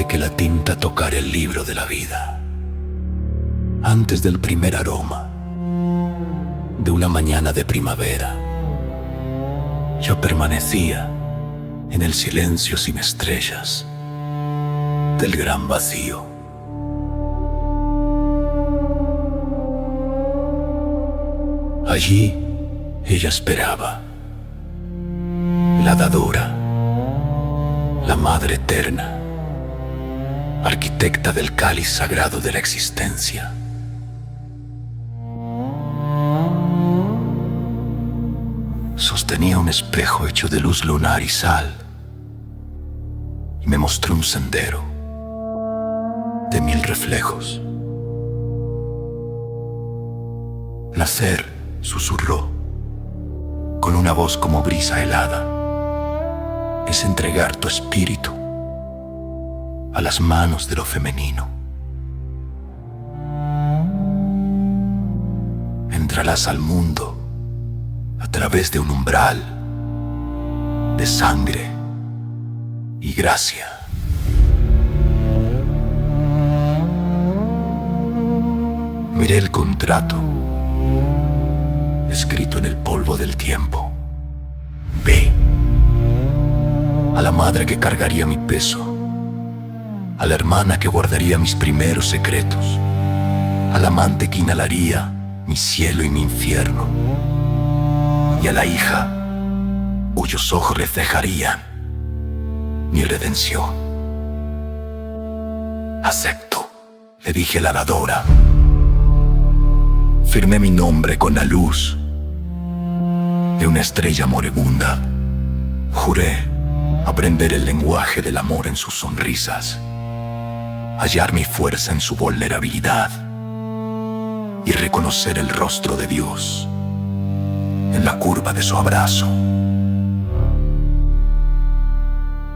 de que la tinta tocara el libro de la vida, antes del primer aroma de una mañana de primavera, yo permanecía en el silencio sin estrellas del gran vacío. Allí ella esperaba, la dadora, la madre eterna, arquitecta del cáliz sagrado de la existencia. Sostenía un espejo hecho de luz lunar y sal y me mostró un sendero de 1000 reflejos. Nacer, susurró, con una voz como brisa helada, es entregar tu espíritu a las manos de lo femenino. Entrarás al mundo a través de un umbral de sangre y gracia. Miré el contrato escrito en el polvo del tiempo. Ve a la madre que cargaría mi peso, a la hermana que guardaría mis primeros secretos, al amante que inhalaría mi cielo y mi infierno, y a la hija cuyos ojos reflejarían mi redención. Acepto, le dije a la dadora. Firmé mi nombre con la luz de una estrella moribunda. Juré aprender el lenguaje del amor en sus sonrisas, hallar mi fuerza en su vulnerabilidad y reconocer el rostro de Dios en la curva de su abrazo.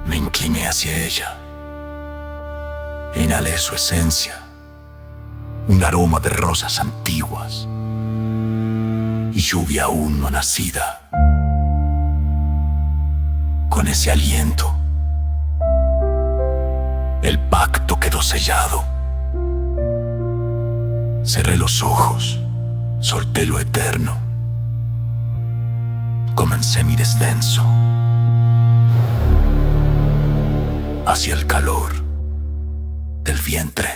Me incliné hacia ella, inhalé su esencia, un aroma de rosas antiguas y lluvia aún no nacida. Con ese aliento, el pacto quedó sellado. Cerré los ojos, solté lo eterno. Comencé mi descenso hacia el calor del vientre.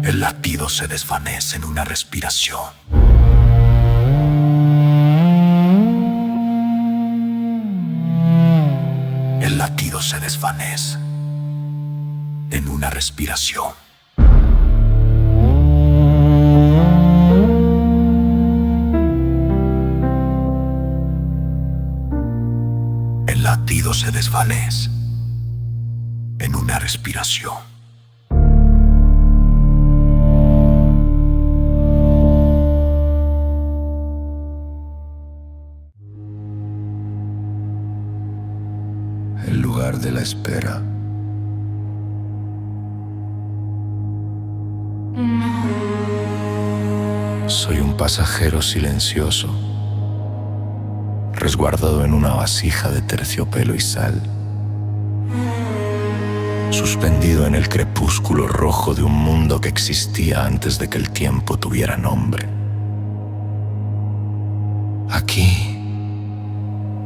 El latido se desvanece en una respiración. El latido se desvanece en una respiración. El latido se desvanece en una respiración. El lugar de la espera. Soy un pasajero silencioso, resguardado en una vasija de terciopelo y sal, suspendido en el crepúsculo rojo de un mundo que existía antes de que el tiempo tuviera nombre. Aquí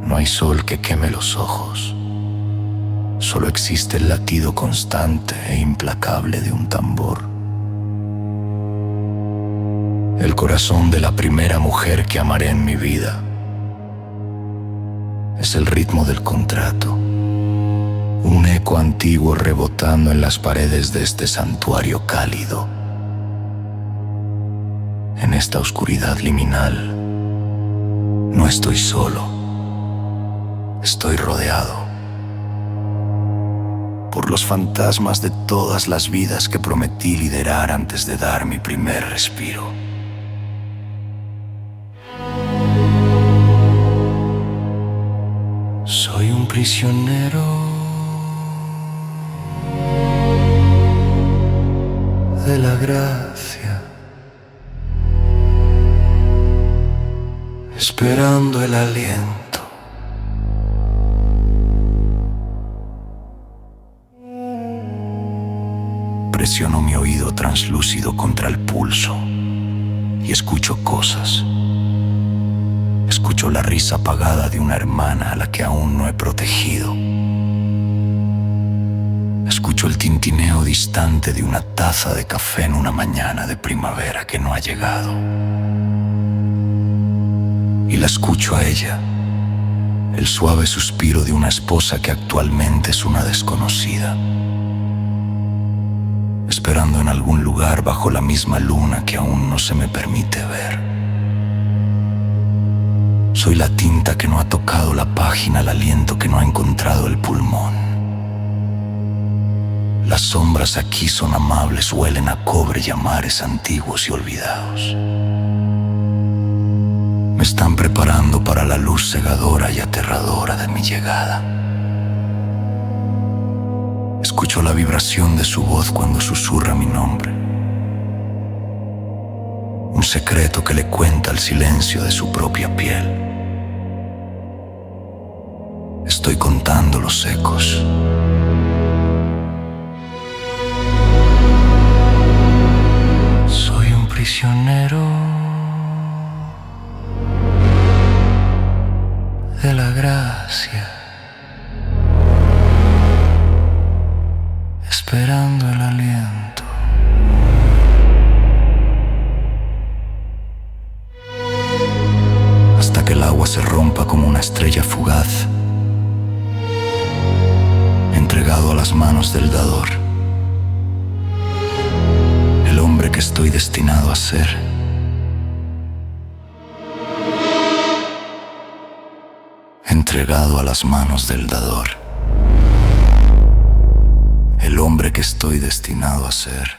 no hay sol que queme los ojos. Solo existe el latido constante e implacable de un tambor. El corazón de la primera mujer que amaré en mi vida es el ritmo del contrato, un eco antiguo rebotando en las paredes de este santuario cálido. En esta oscuridad liminal, no estoy solo, estoy rodeado por los fantasmas de todas las vidas que prometí liderar antes de dar mi primer respiro. Soy un prisionero de la gracia. esperando el aliento. Presiono mi oído translúcido contra el pulso y escucho cosas. Escucho la risa apagada de una hermana a la que aún no he protegido. Escucho el tintineo distante de una taza de café en una mañana de primavera que no ha llegado. Y la escucho a ella, el suave suspiro de una esposa que actualmente es una desconocida, esperando en algún lugar bajo la misma luna que aún no se me permite ver. Soy la tinta que no ha tocado la página, el aliento que no ha encontrado el pulmón. Las sombras aquí son amables, huelen a cobre y a mares antiguos y olvidados. Me están preparando para la luz cegadora y aterradora de mi llegada. Escucho la vibración de su voz cuando susurra mi nombre. Un secreto que le cuenta el silencio de su propia piel. Estoy contando los ecos. Soy un prisionero de la gracia, esperando el aliento. Hasta que el agua se rompa como una estrella fugaz, entregado a las manos del dador, el hombre que estoy destinado a ser. Entregado a las manos del dador, el hombre que estoy destinado a ser.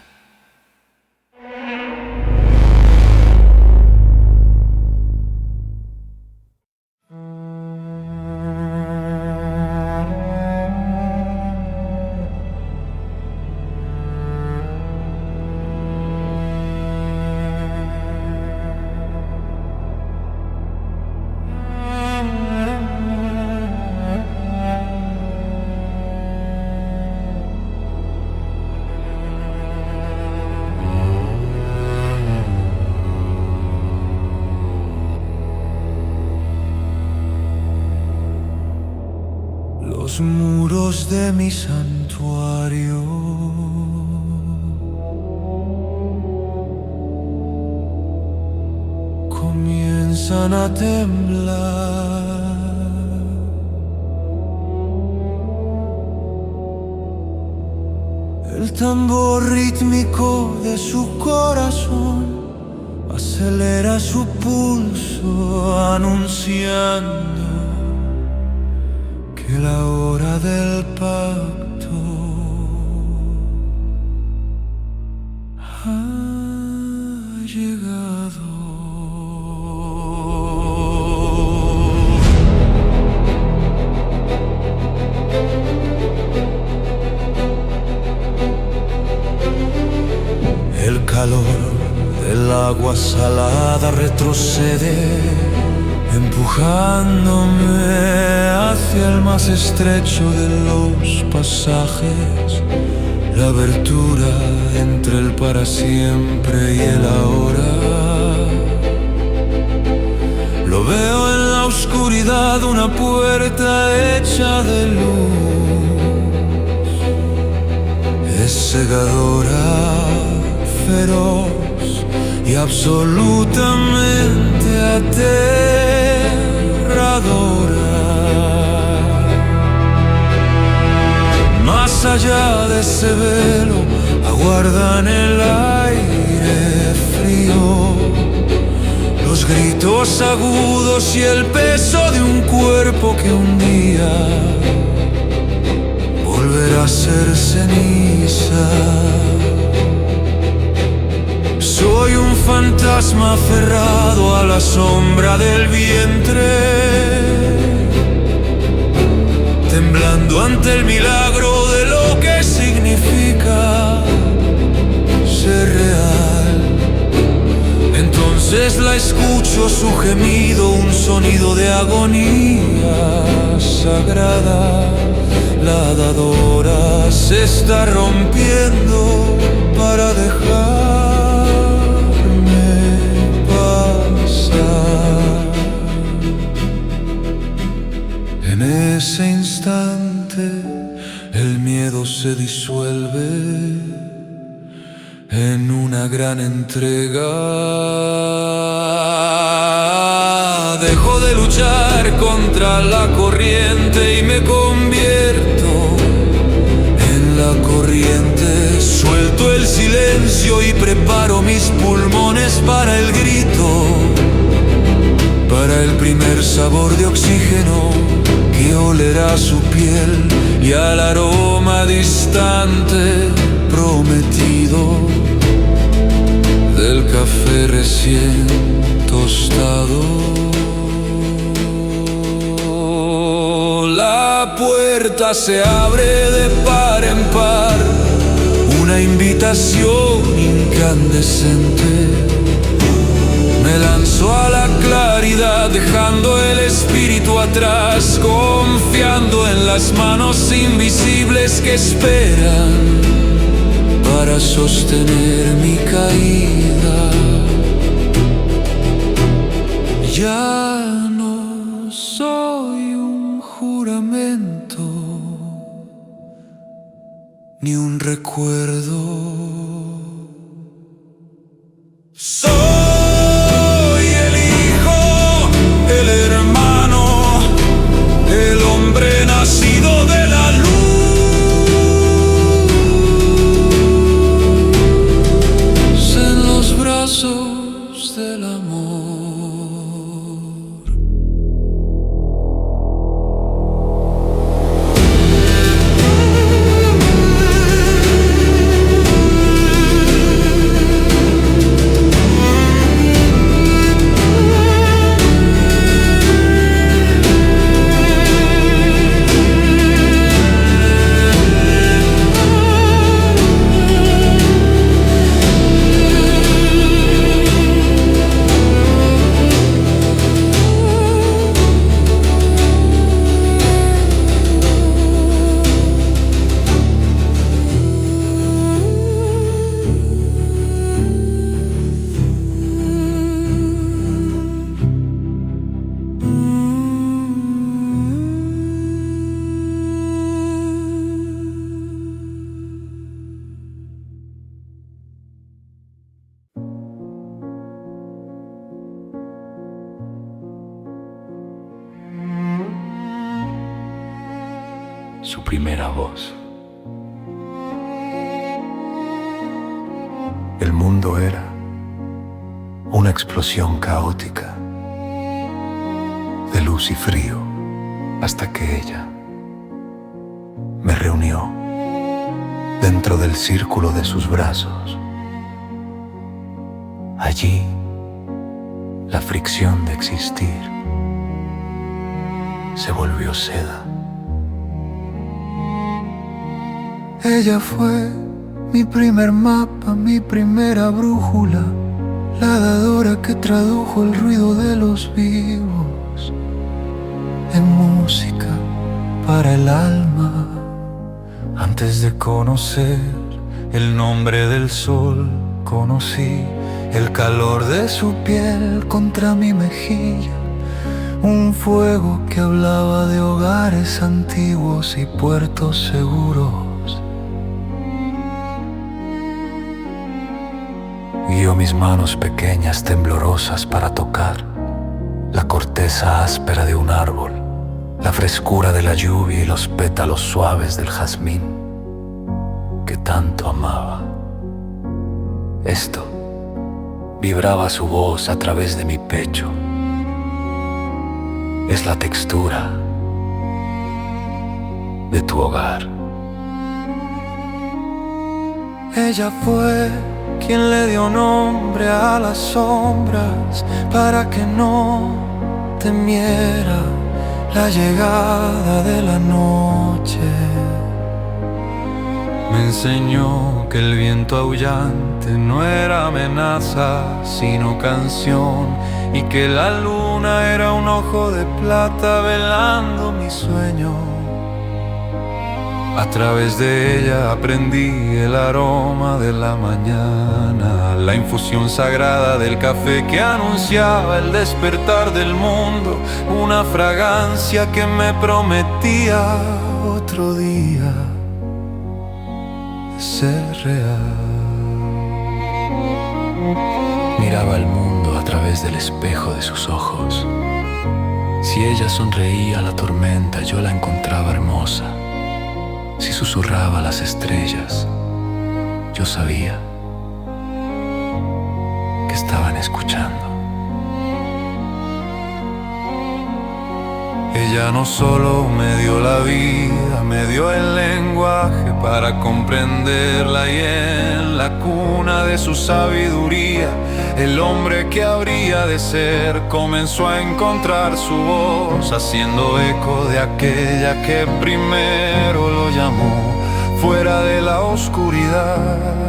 Los muros de mi santuario comienzan a temblar. El tambor rítmico de su corazón acelera su pulso anunciando que la hora del pacto ha llegado. El calor del agua salada retrocede, empujándome hacia el más estrecho de los pasajes, la abertura entre el para siempre y el ahora. Lo veo en la oscuridad, una puerta hecha de luz, es cegadora, feroz y absolutamente aterradora. Más allá de ese velo aguardan el aire frío, los gritos agudos y el peso de un cuerpo que un día volverá a ser ceniza. Soy un fantasma aferrado a la sombra del vientre, temblando ante el milagro de lo que significa ser real. Entonces noches la escucho su gemido, un sonido de agonía sagrada. La dadora se está rompiendo para dejarme pasar. En ese instante el miedo se disuelve en una gran entrega. Dejo de luchar contra la corriente y me convierto en la corriente. Suelto el silencio y preparo mis pulmones para el grito, para el primer sabor de oxígeno que olerá su piel y al aroma distante prometido del café recién tostado. La puerta se abre de par en par, una invitación incandescente. Me lanzo a la claridad, dejando el espíritu atrás, confiando en las manos invisibles que esperan para sostener mi caída. Ya no soy un juramento ni un recuerdo. Soy el hijo, el hermano, el hombre nacido de la luz. Del amor. Su primera voz. El mundo era una explosión caótica de luz y frío, hasta que ella me reunió dentro del círculo de sus brazos. Allí, la fricción de existir se volvió seda. Ella fue mi primer mapa, mi primera brújula, la dadora que tradujo el ruido de los vivos en música para el alma. Antes de conocer el nombre del sol, conocí el calor de su piel contra mi mejilla, un fuego que hablaba de hogares antiguos y puertos seguros. Guió mis manos pequeñas temblorosas para tocar la corteza áspera de un árbol, la frescura de la lluvia y los pétalos suaves del jazmín que tanto amaba. Esto vibraba su voz a través de mi pecho. Es la textura de tu hogar. Ella fue quien le dio nombre a las sombras para que no temiera la llegada de la noche. Me enseñó que el viento aullante no era amenaza, sino canción, y que la luna era un ojo de plata velando mi sueño. A través de ella aprendí el aroma de la mañana, la infusión sagrada del café que anunciaba el despertar del mundo, una fragancia que me prometía otro día ser real. Miraba el mundo a través del espejo de sus ojos. Si ella sonreía a la tormenta, yo la encontraba hermosa. Si susurraba a las estrellas, yo sabía que estaban escuchando. Ella no solo me dio la vida, me dio el lenguaje para comprenderla, y en la cuna de su sabiduría, el hombre que habría de ser comenzó a encontrar su voz, haciendo eco de aquella que primero lo llamó fuera de la oscuridad.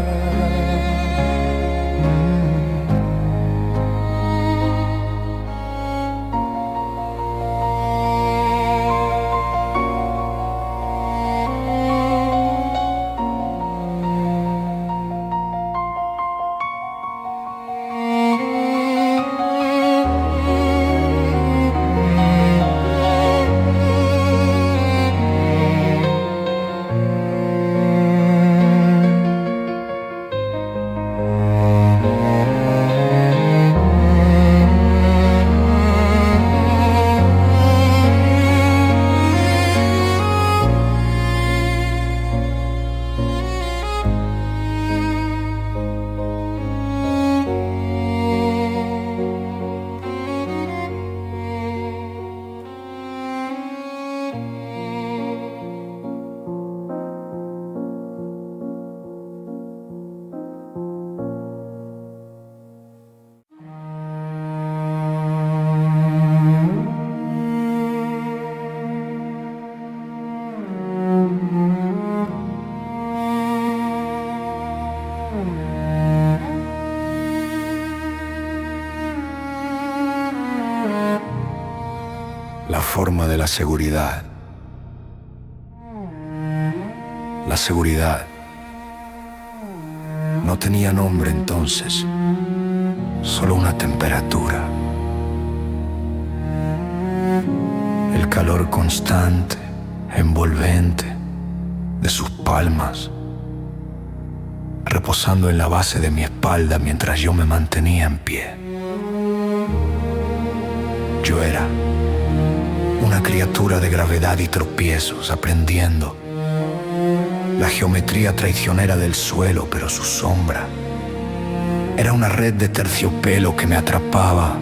La forma de la seguridad. La seguridad no tenía nombre entonces, solo una temperatura. El calor constante, envolvente, de sus palmas, reposando en la base de mi espalda mientras yo me mantenía en pie. Yo era una criatura de gravedad y tropiezos, aprendiendo la geometría traicionera del suelo, pero su sombra era una red de terciopelo que me atrapaba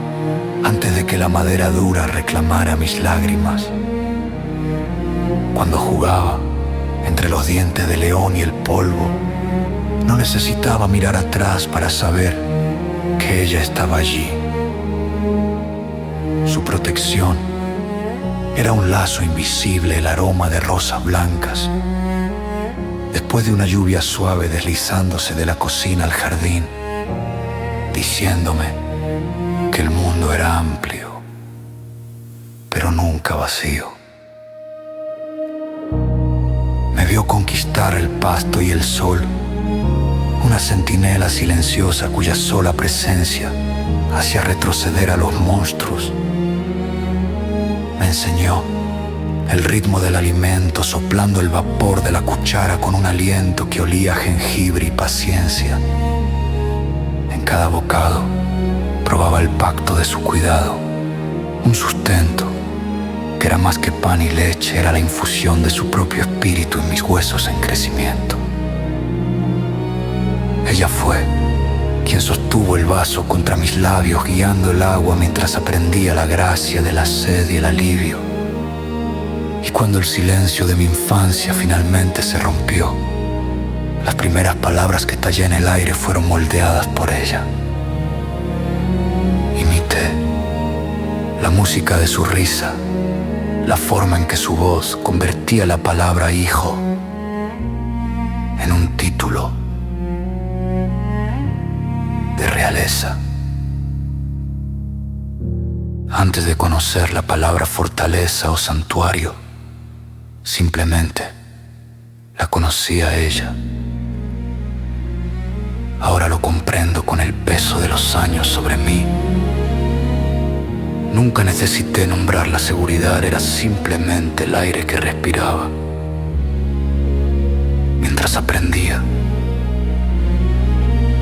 antes de que la madera dura reclamara mis lágrimas. Cuando jugaba entre los dientes de león y el polvo, no necesitaba mirar atrás para saber que ella estaba allí. Su protección era un lazo invisible, el aroma de rosas blancas, después de una lluvia suave deslizándose de la cocina al jardín, diciéndome que el mundo era amplio, pero nunca vacío. Me vio conquistar el pasto y el sol, una centinela silenciosa cuya sola presencia hacía retroceder a los monstruos. Me enseñó el ritmo del alimento, soplando el vapor de la cuchara con un aliento que olía a jengibre y paciencia. En cada bocado probaba el pacto de su cuidado, un sustento que era más que pan y leche, era la infusión de su propio espíritu en mis huesos en crecimiento. Ella fue quien sostuvo el vaso contra mis labios, guiando el agua mientras aprendía la gracia de la sed y el alivio. Y cuando el silencio de mi infancia finalmente se rompió, las primeras palabras que tallé en el aire fueron moldeadas por ella. Imité la música de su risa, la forma en que su voz convertía la palabra hijo en título de realeza. Antes de conocer la palabra fortaleza o santuario, simplemente la conocí a ella. Ahora lo comprendo con el peso de los años sobre mí. Nunca necesité nombrar la seguridad, era simplemente el aire que respiraba mientras aprendía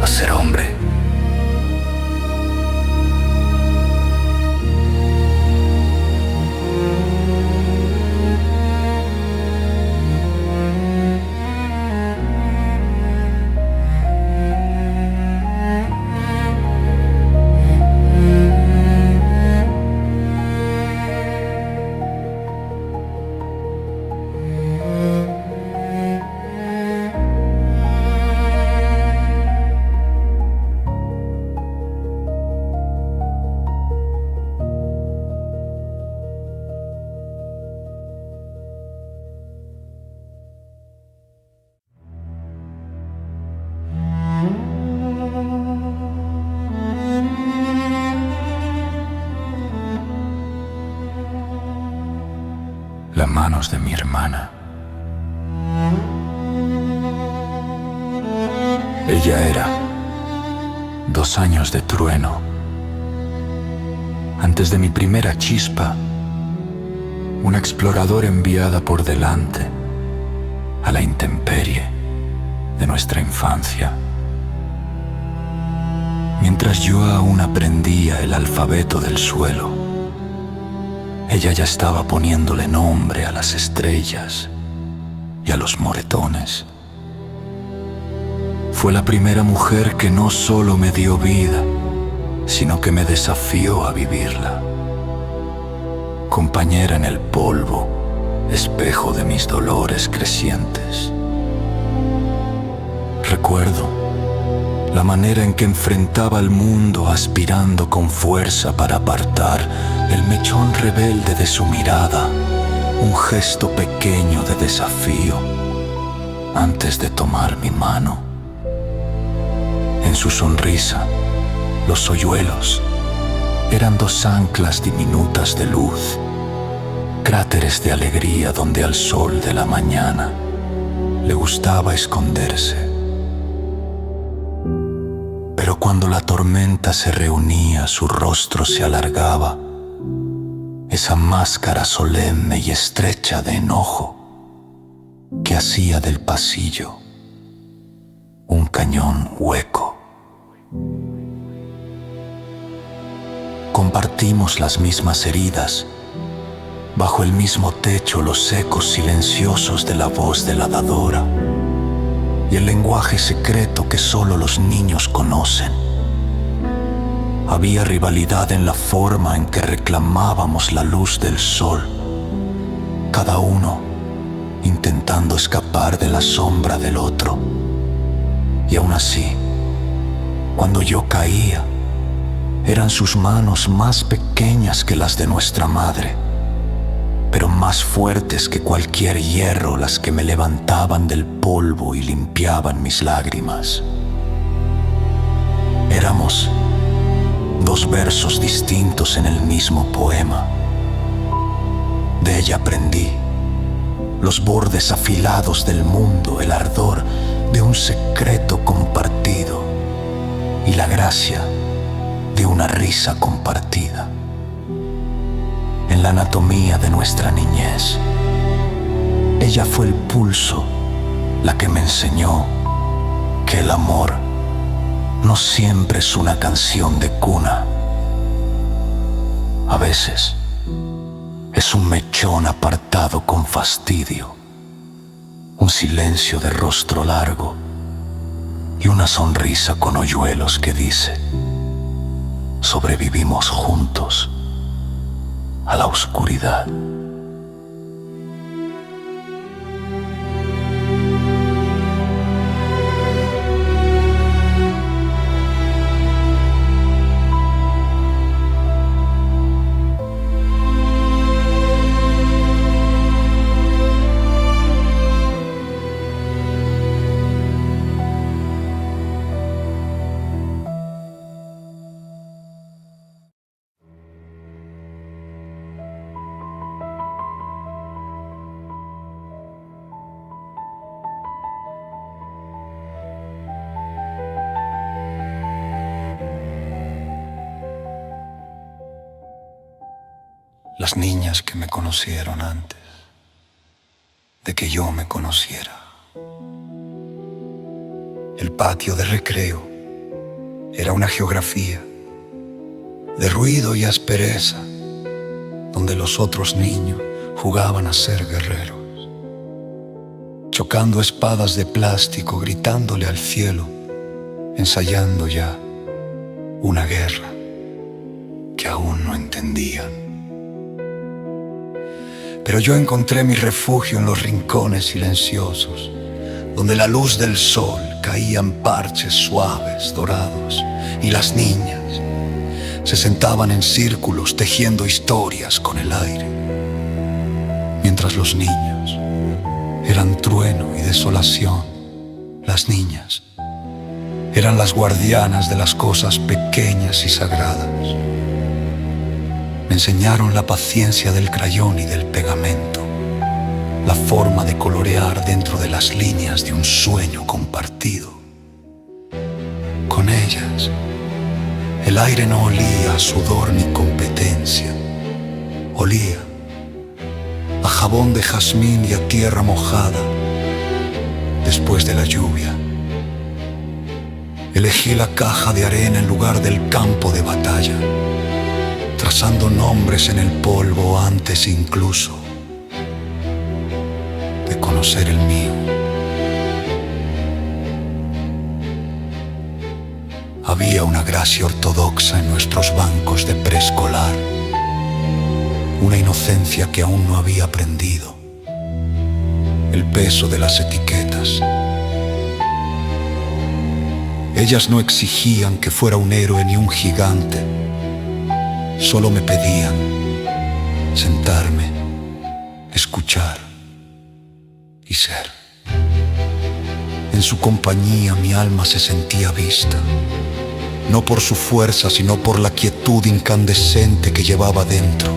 a ser hombre. Las manos de mi hermana. Ella era 2 años de trueno. Antes de mi primera chispa, una exploradora enviada por delante a la intemperie de nuestra infancia. Mientras yo aún aprendía el alfabeto del suelo, ella ya estaba poniéndole nombre a las estrellas y a los moretones. Fue la primera mujer que no solo me dio vida, sino que me desafió a vivirla. Compañera en el polvo, espejo de mis dolores crecientes. Recuerdo la manera en que enfrentaba al mundo aspirando con fuerza para apartar el mechón rebelde de su mirada, un gesto pequeño de desafío antes de tomar mi mano. En su sonrisa, los hoyuelos eran 2 anclas diminutas de luz, cráteres de alegría donde al sol de la mañana le gustaba esconderse. Pero cuando la tormenta se reunía, su rostro se alargaba, esa máscara solemne y estrecha de enojo que hacía del pasillo un cañón hueco. Compartimos las mismas heridas, bajo el mismo techo los ecos silenciosos de la voz de la dadora y el lenguaje secreto que solo los niños conocen. Había rivalidad en la forma en que reclamábamos la luz del sol, cada uno intentando escapar de la sombra del otro. Y aún así, cuando yo caía, eran sus manos más pequeñas que las de nuestra madre, pero más fuertes que cualquier hierro las que me levantaban del polvo y limpiaban mis lágrimas. Éramos 2 versos distintos en el mismo poema. De ella aprendí los bordes afilados del mundo, el ardor de un secreto compartido y la gracia de una risa compartida. En la anatomía de nuestra niñez, ella fue el pulso, la que me enseñó que el amor no siempre es una canción de cuna. A veces es un mechón apartado con fastidio, un silencio de rostro largo y una sonrisa con hoyuelos que dice: sobrevivimos juntos a la oscuridad. las niñas que me conocieron antes de que yo me conociera. El patio de recreo era una geografía de ruido y aspereza, donde los otros niños jugaban a ser guerreros, chocando espadas de plástico, gritándole al cielo, ensayando ya una guerra que aún no entendían. Pero yo encontré mi refugio en los rincones silenciosos, donde la luz del sol caía en parches suaves, dorados, y las niñas se sentaban en círculos tejiendo historias con el aire, mientras los niños eran trueno y desolación. Las niñas eran las guardianas de las cosas pequeñas y sagradas. Me enseñaron la paciencia del crayón y del pegamento, la forma de colorear dentro de las líneas de un sueño compartido. Con ellas, el aire no olía a sudor ni competencia, olía a jabón de jazmín y a tierra mojada después de la lluvia. Elegí la caja de arena en lugar del campo de batalla, trazando nombres en el polvo antes incluso de conocer el mío. Había una gracia ortodoxa en nuestros bancos de preescolar, una inocencia que aún no había aprendido el peso de las etiquetas. Ellas no exigían que fuera un héroe ni un gigante, solo me pedían sentarme, escuchar y ser. En su compañía mi alma se sentía vista, no por su fuerza, sino por la quietud incandescente que llevaba dentro.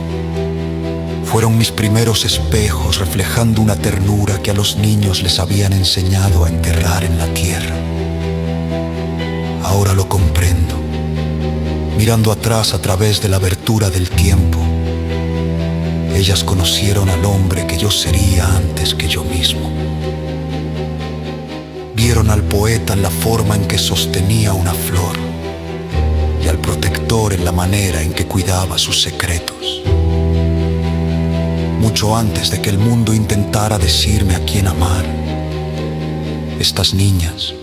Fueron mis primeros espejos reflejando una ternura que a los niños les habían enseñado a enterrar en la tierra. Ahora lo comprendo, mirando atrás a través de la abertura del tiempo. Ellas conocieron al hombre que yo sería antes que yo mismo. Vieron al poeta en la forma en que sostenía una flor y al protector en la manera en que cuidaba sus secretos. Mucho antes de que el mundo intentara decirme a quién amar, estas niñas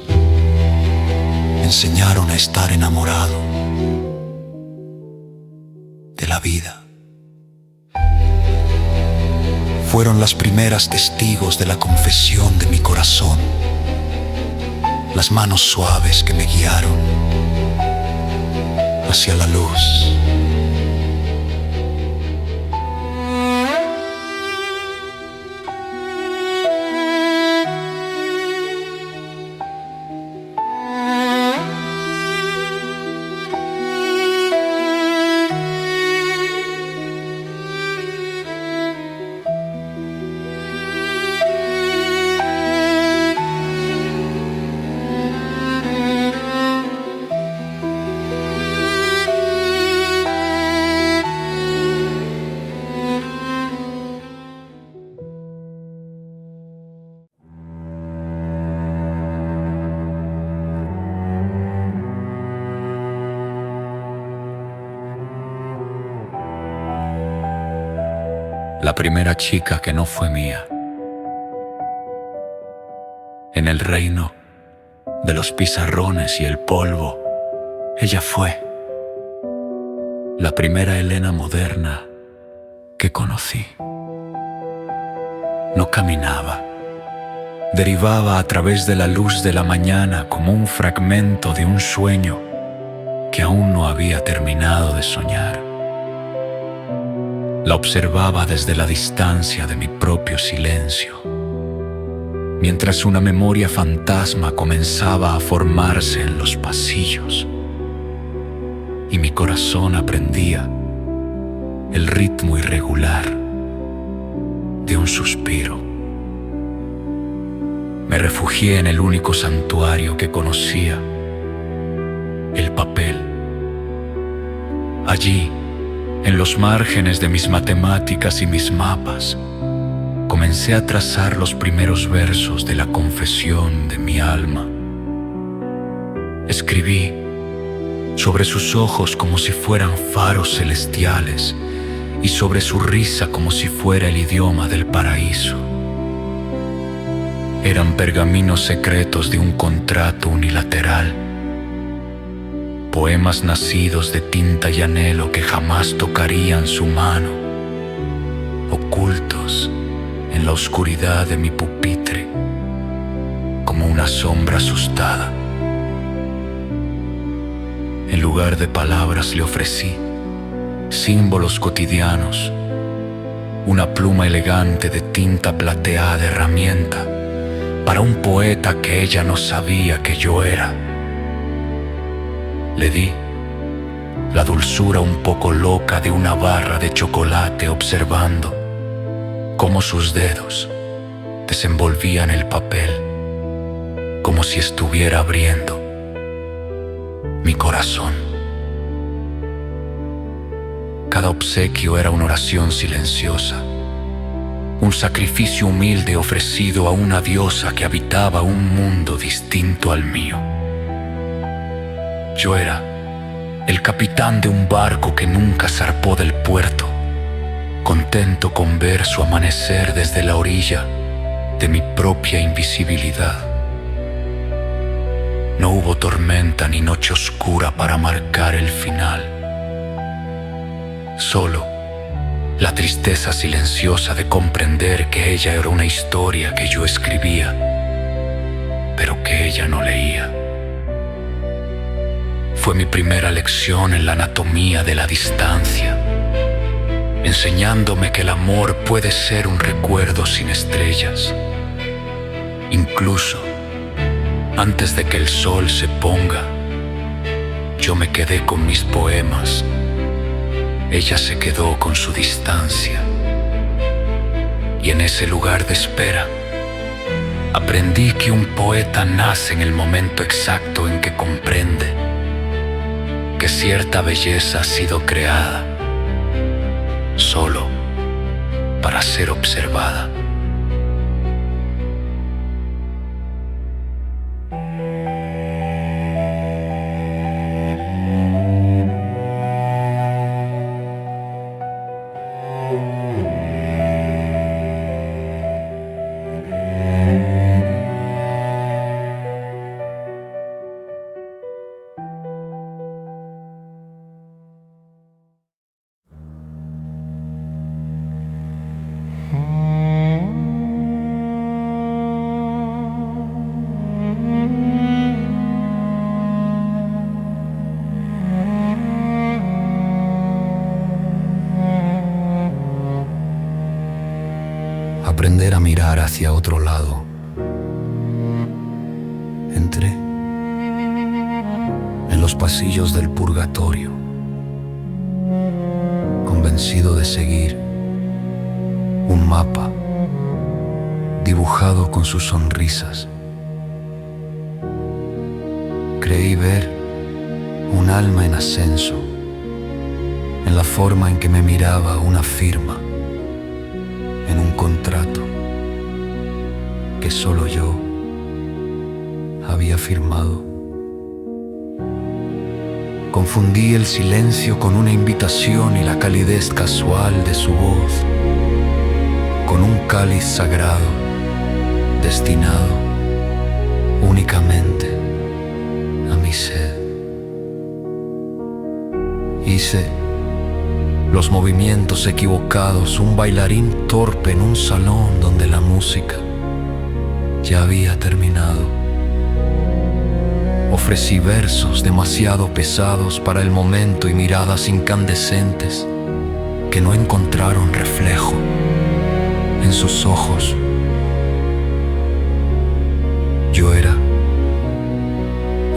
me enseñaron a estar enamorado de la vida. Fueron las primeras testigos de la confesión de mi corazón, las manos suaves que me guiaron hacia la luz. La primera chica que no fue mía. En el reino de los pizarrones y el polvo, ella fue la primera Elena moderna que conocí. No caminaba, derivaba a través de la luz de la mañana como un fragmento de un sueño que aún no había terminado de soñar. La observaba desde la distancia de mi propio silencio, mientras una memoria fantasma comenzaba a formarse en los pasillos y mi corazón aprendía el ritmo irregular de un suspiro. Me refugié en el único santuario que conocía, el papel. Allí En los márgenes de mis matemáticas y mis mapas, comencé a trazar los primeros versos de la confesión de mi alma. Escribí sobre sus ojos como si fueran faros celestiales y sobre su risa como si fuera el idioma del paraíso. Eran pergaminos secretos de un contrato unilateral, poemas nacidos de tinta y anhelo que jamás tocarían su mano, ocultos en la oscuridad de mi pupitre, como una sombra asustada. En lugar de palabras le ofrecí símbolos cotidianos, una pluma elegante de tinta plateada, herramienta para un poeta que ella no sabía que yo era. Le di la dulzura un poco loca de una barra de chocolate, observando cómo sus dedos desenvolvían el papel, como si estuviera abriendo mi corazón. Cada obsequio era una oración silenciosa, un sacrificio humilde ofrecido a una diosa que habitaba un mundo distinto al mío. Yo era el capitán de un barco que nunca zarpó del puerto, contento con ver su amanecer desde la orilla de mi propia invisibilidad. No hubo tormenta ni noche oscura para marcar el final. Solo la tristeza silenciosa de comprender que ella era una historia que yo escribía, pero que ella no leía. Fue mi primera lección en la anatomía de la distancia, enseñándome que el amor puede ser un recuerdo sin estrellas. Incluso antes de que el sol se ponga, yo me quedé con mis poemas. Ella se quedó con su distancia. Y en ese lugar de espera, aprendí que un poeta nace en el momento exacto en que comprende que cierta belleza ha sido creada solo para ser observada. Aprender a mirar hacia otro lado. Entré en los pasillos del purgatorio, convencido de seguir un mapa dibujado con sus sonrisas. Creí ver un alma en ascenso, en la forma en que me miraba una firma en un contrato que solo yo había firmado. Confundí el silencio con una invitación y la calidez casual de su voz con un cáliz sagrado destinado únicamente a mi sed. Hice los movimientos equivocados, un bailarín torpe en un salón donde la música ya había terminado. Ofrecí versos demasiado pesados para el momento y miradas incandescentes que no encontraron reflejo en sus ojos. Yo era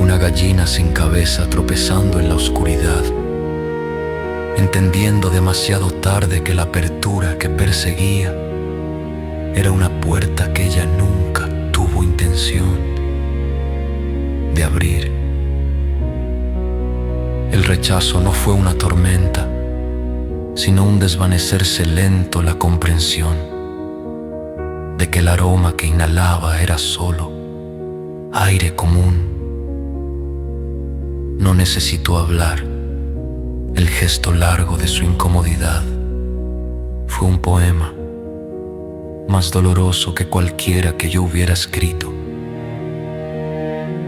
una gallina sin cabeza tropezando en la oscuridad, entendiendo demasiado tarde que la apertura que perseguía era una puerta que ella nunca tuvo intención de abrir. El rechazo no fue una tormenta, sino un desvanecerse lento la comprensión de que el aroma que inhalaba era solo aire común. No necesitó hablar, el gesto largo de su incomodidad fue un poema más doloroso que cualquiera que yo hubiera escrito.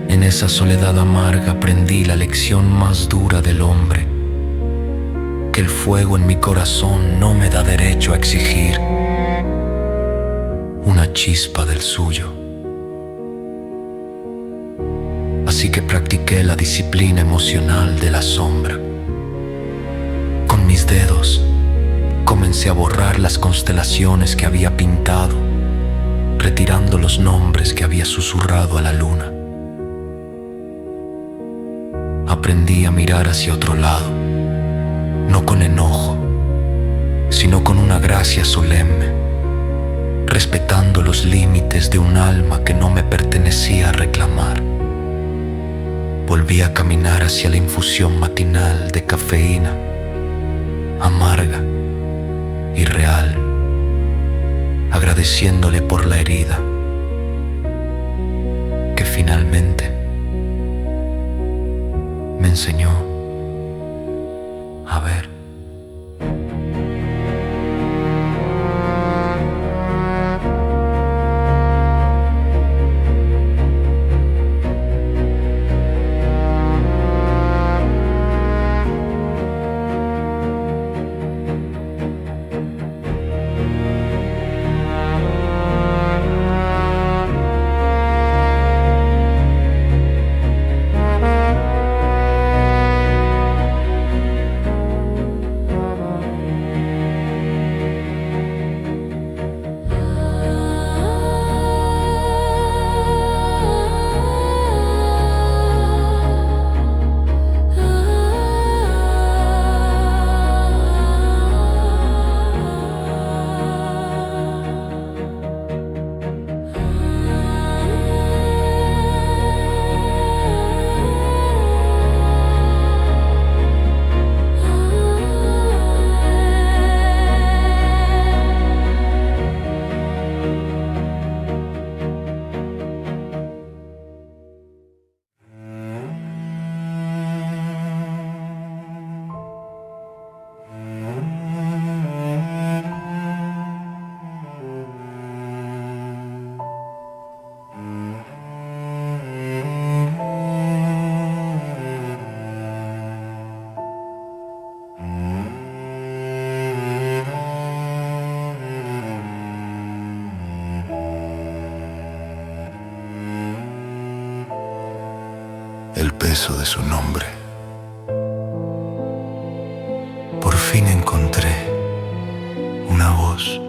En esa soledad amarga aprendí la lección más dura del hombre, que el fuego en mi corazón no me da derecho a exigir una chispa del suyo. Así que practiqué la disciplina emocional de la sombra. Con mis dedos comencé a borrar las constelaciones que había pintado, retirando los nombres que había susurrado a la luna. Aprendí a mirar hacia otro lado, no con enojo, sino con una gracia solemne, respetando los límites de un alma que no me pertenecía a reclamar. Volví a caminar hacia la infusión matinal de cafeína, amarga y real, agradeciéndole por la herida que finalmente me enseñó a ver. El peso de su nombre. Por fin encontré una voz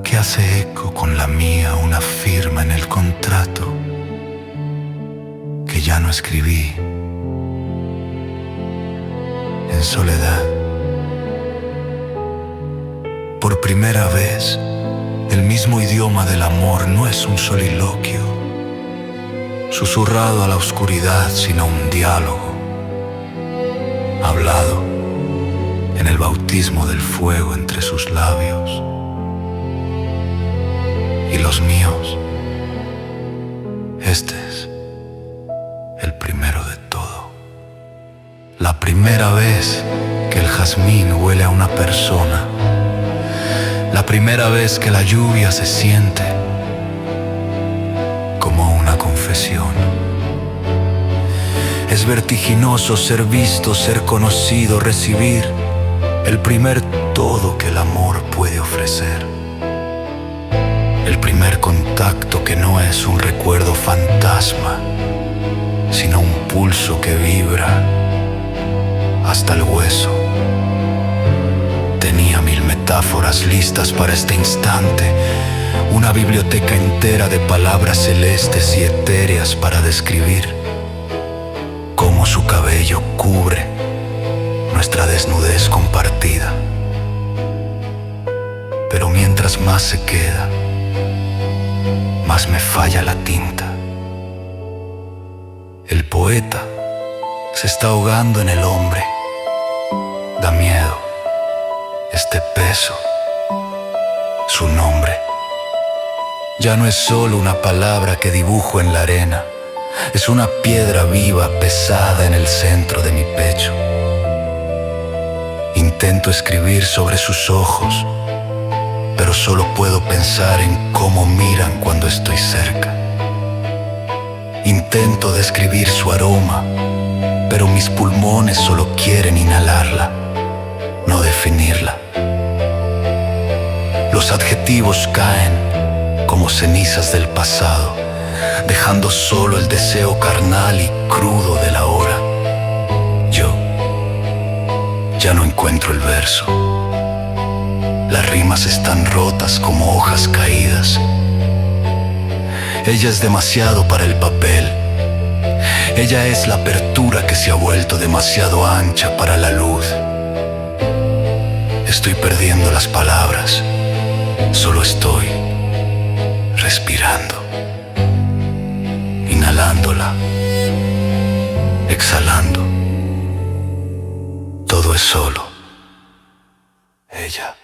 que hace eco con la mía, una firma en el contrato que ya no escribí en soledad. Por primera vez, el mismo idioma del amor no es un soliloquio susurrado a la oscuridad, sino un diálogo hablado en el bautismo del fuego entre sus labios y los míos. Este es el primero de todo, la primera vez que el jazmín huele a una persona, la primera vez que la lluvia se siente como una confesión. Es vertiginoso ser visto, ser conocido, recibir el primer todo que el amor puede ofrecer. El primer contacto que no es un recuerdo fantasma, sino un pulso que vibra hasta el hueso. Tenía 1000 metáforas listas para este instante, una biblioteca entera de palabras celestes y etéreas para describir cómo su cabello cubre nuestra desnudez compartida. Pero mientras más se queda, más me falla la tinta. El poeta se está ahogando en el hombre, da miedo, este peso, su nombre. Ya no es solo una palabra que dibujo en la arena, es una piedra viva pesada en el centro de mi pecho. Intento escribir sobre sus ojos, pero solo puedo pensar en cómo miran cuando estoy cerca. Intento describir su aroma, pero mis pulmones solo quieren inhalarla, no definirla. Los adjetivos caen como cenizas del pasado, dejando solo el deseo carnal y crudo de la hora. Yo ya no encuentro el verso. Las rimas están rotas como hojas caídas. Ella es demasiado para el papel. Ella es la apertura que se ha vuelto demasiado ancha para la luz. Estoy perdiendo las palabras. Solo estoy respirando, inhalándola, exhalando. Todo es solo ella.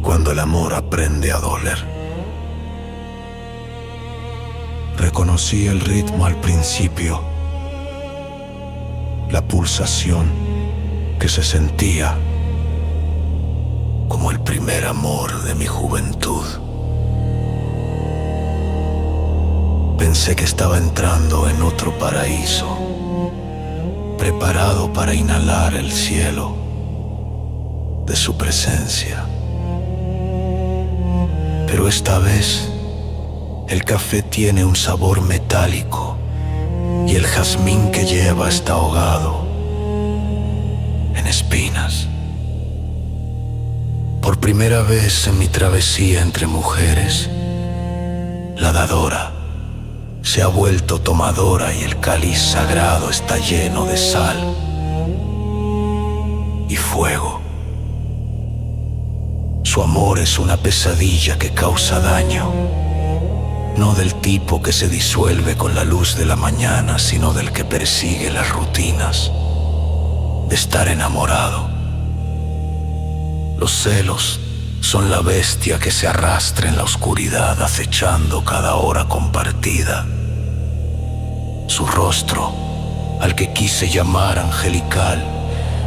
Cuando el amor aprende a doler. Reconocí el ritmo al principio, la pulsación que se sentía como el primer amor de mi juventud. Pensé que estaba entrando en otro paraíso, preparado para inhalar el cielo de su presencia. Pero esta vez el café tiene un sabor metálico y el jazmín que lleva está ahogado en espinas. Por primera vez en mi travesía entre mujeres, la dadora se ha vuelto tomadora y el cáliz sagrado está lleno de sal y fuego. Su amor es una pesadilla que causa daño, no del tipo que se disuelve con la luz de la mañana, sino del que persigue las rutinas de estar enamorado. Los celos son la bestia que se arrastra en la oscuridad, acechando cada hora compartida. Su rostro, al que quise llamar angelical,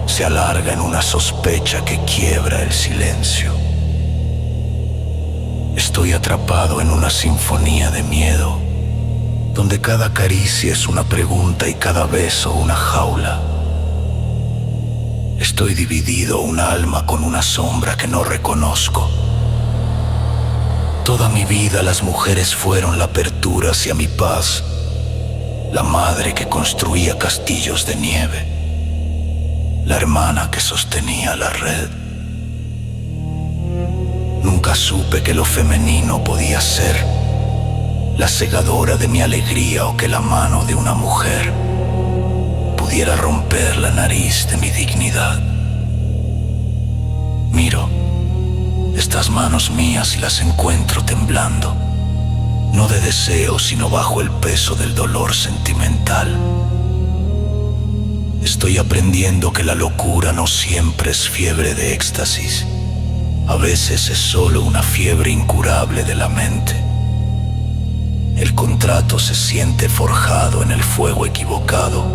se alarga en una sospecha que quiebra el silencio. Estoy atrapado en una sinfonía de miedo, donde cada caricia es una pregunta y cada beso una jaula. Estoy dividido un alma con una sombra que no reconozco. Toda mi vida las mujeres fueron la apertura hacia mi paz, la madre que construía castillos de nieve, la hermana que sostenía la red. Nunca supe que lo femenino podía ser la segadora de mi alegría o que la mano de una mujer pudiera romper la nariz de mi dignidad. Miro Estas manos mías las encuentro temblando, no de deseo, sino bajo el peso del dolor sentimental. Estoy aprendiendo que la locura no siempre es fiebre de éxtasis. A veces es solo una fiebre incurable de la mente. El contrato se siente forjado en el fuego equivocado.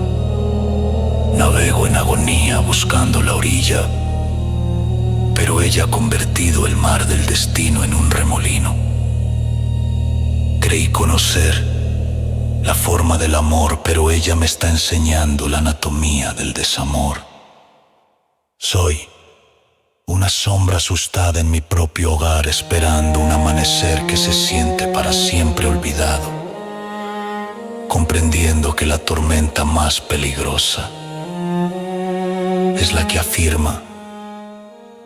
Navego en agonía buscando la orilla, pero ella ha convertido el mar del destino en un remolino. Creí conocer la forma del amor, pero ella me está enseñando la anatomía del desamor. Soy una sombra asustada en mi propio hogar, esperando un amanecer que se siente para siempre olvidado, comprendiendo que la tormenta más peligrosa es la que afirma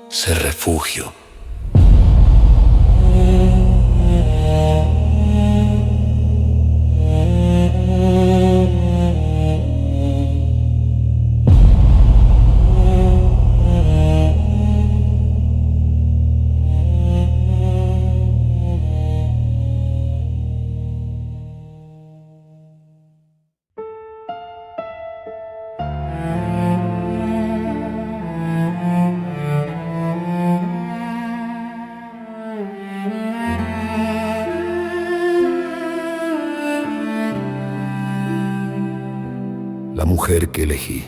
ser refugio. La mujer que elegí,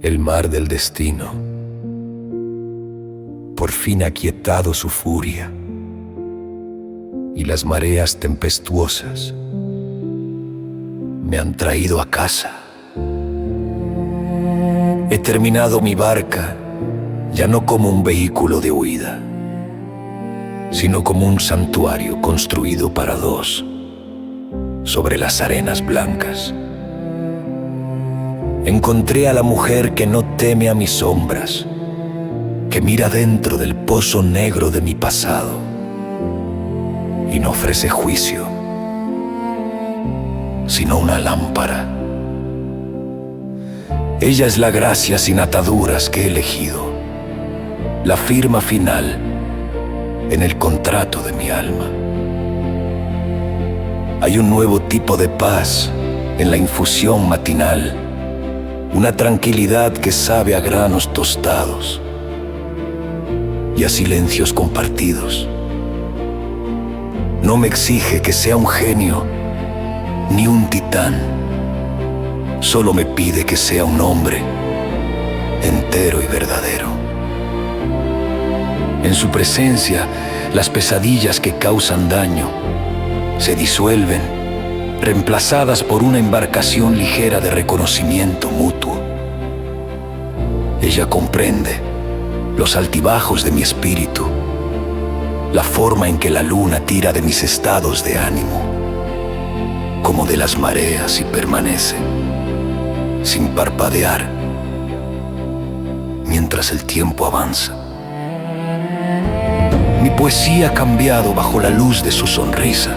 el mar del destino, por fin ha quietado su furia, y las mareas tempestuosas me han traído a casa. He terminado mi barca, ya no como un vehículo de huida, sino como un santuario construido para dos, sobre las arenas blancas. Encontré a la mujer que no teme a mis sombras, que mira dentro del pozo negro de mi pasado y no ofrece juicio, sino una lámpara. Ella es la gracia sin ataduras que he elegido, la firma final en el contrato de mi alma. Hay un nuevo tipo de paz en la infusión matinal, una tranquilidad que sabe a granos tostados y a silencios compartidos. No me exige que sea un genio ni un titán, solo me pide que sea un hombre entero y verdadero. En su presencia, las pesadillas que causan daño se disuelven, reemplazadas por una embarcación ligera de reconocimiento mutuo. Ella comprende los altibajos de mi espíritu, la forma en que la luna tira de mis estados de ánimo, como de las mareas, y permanece sin parpadear mientras el tiempo avanza. Mi poesía ha cambiado bajo la luz de su sonrisa.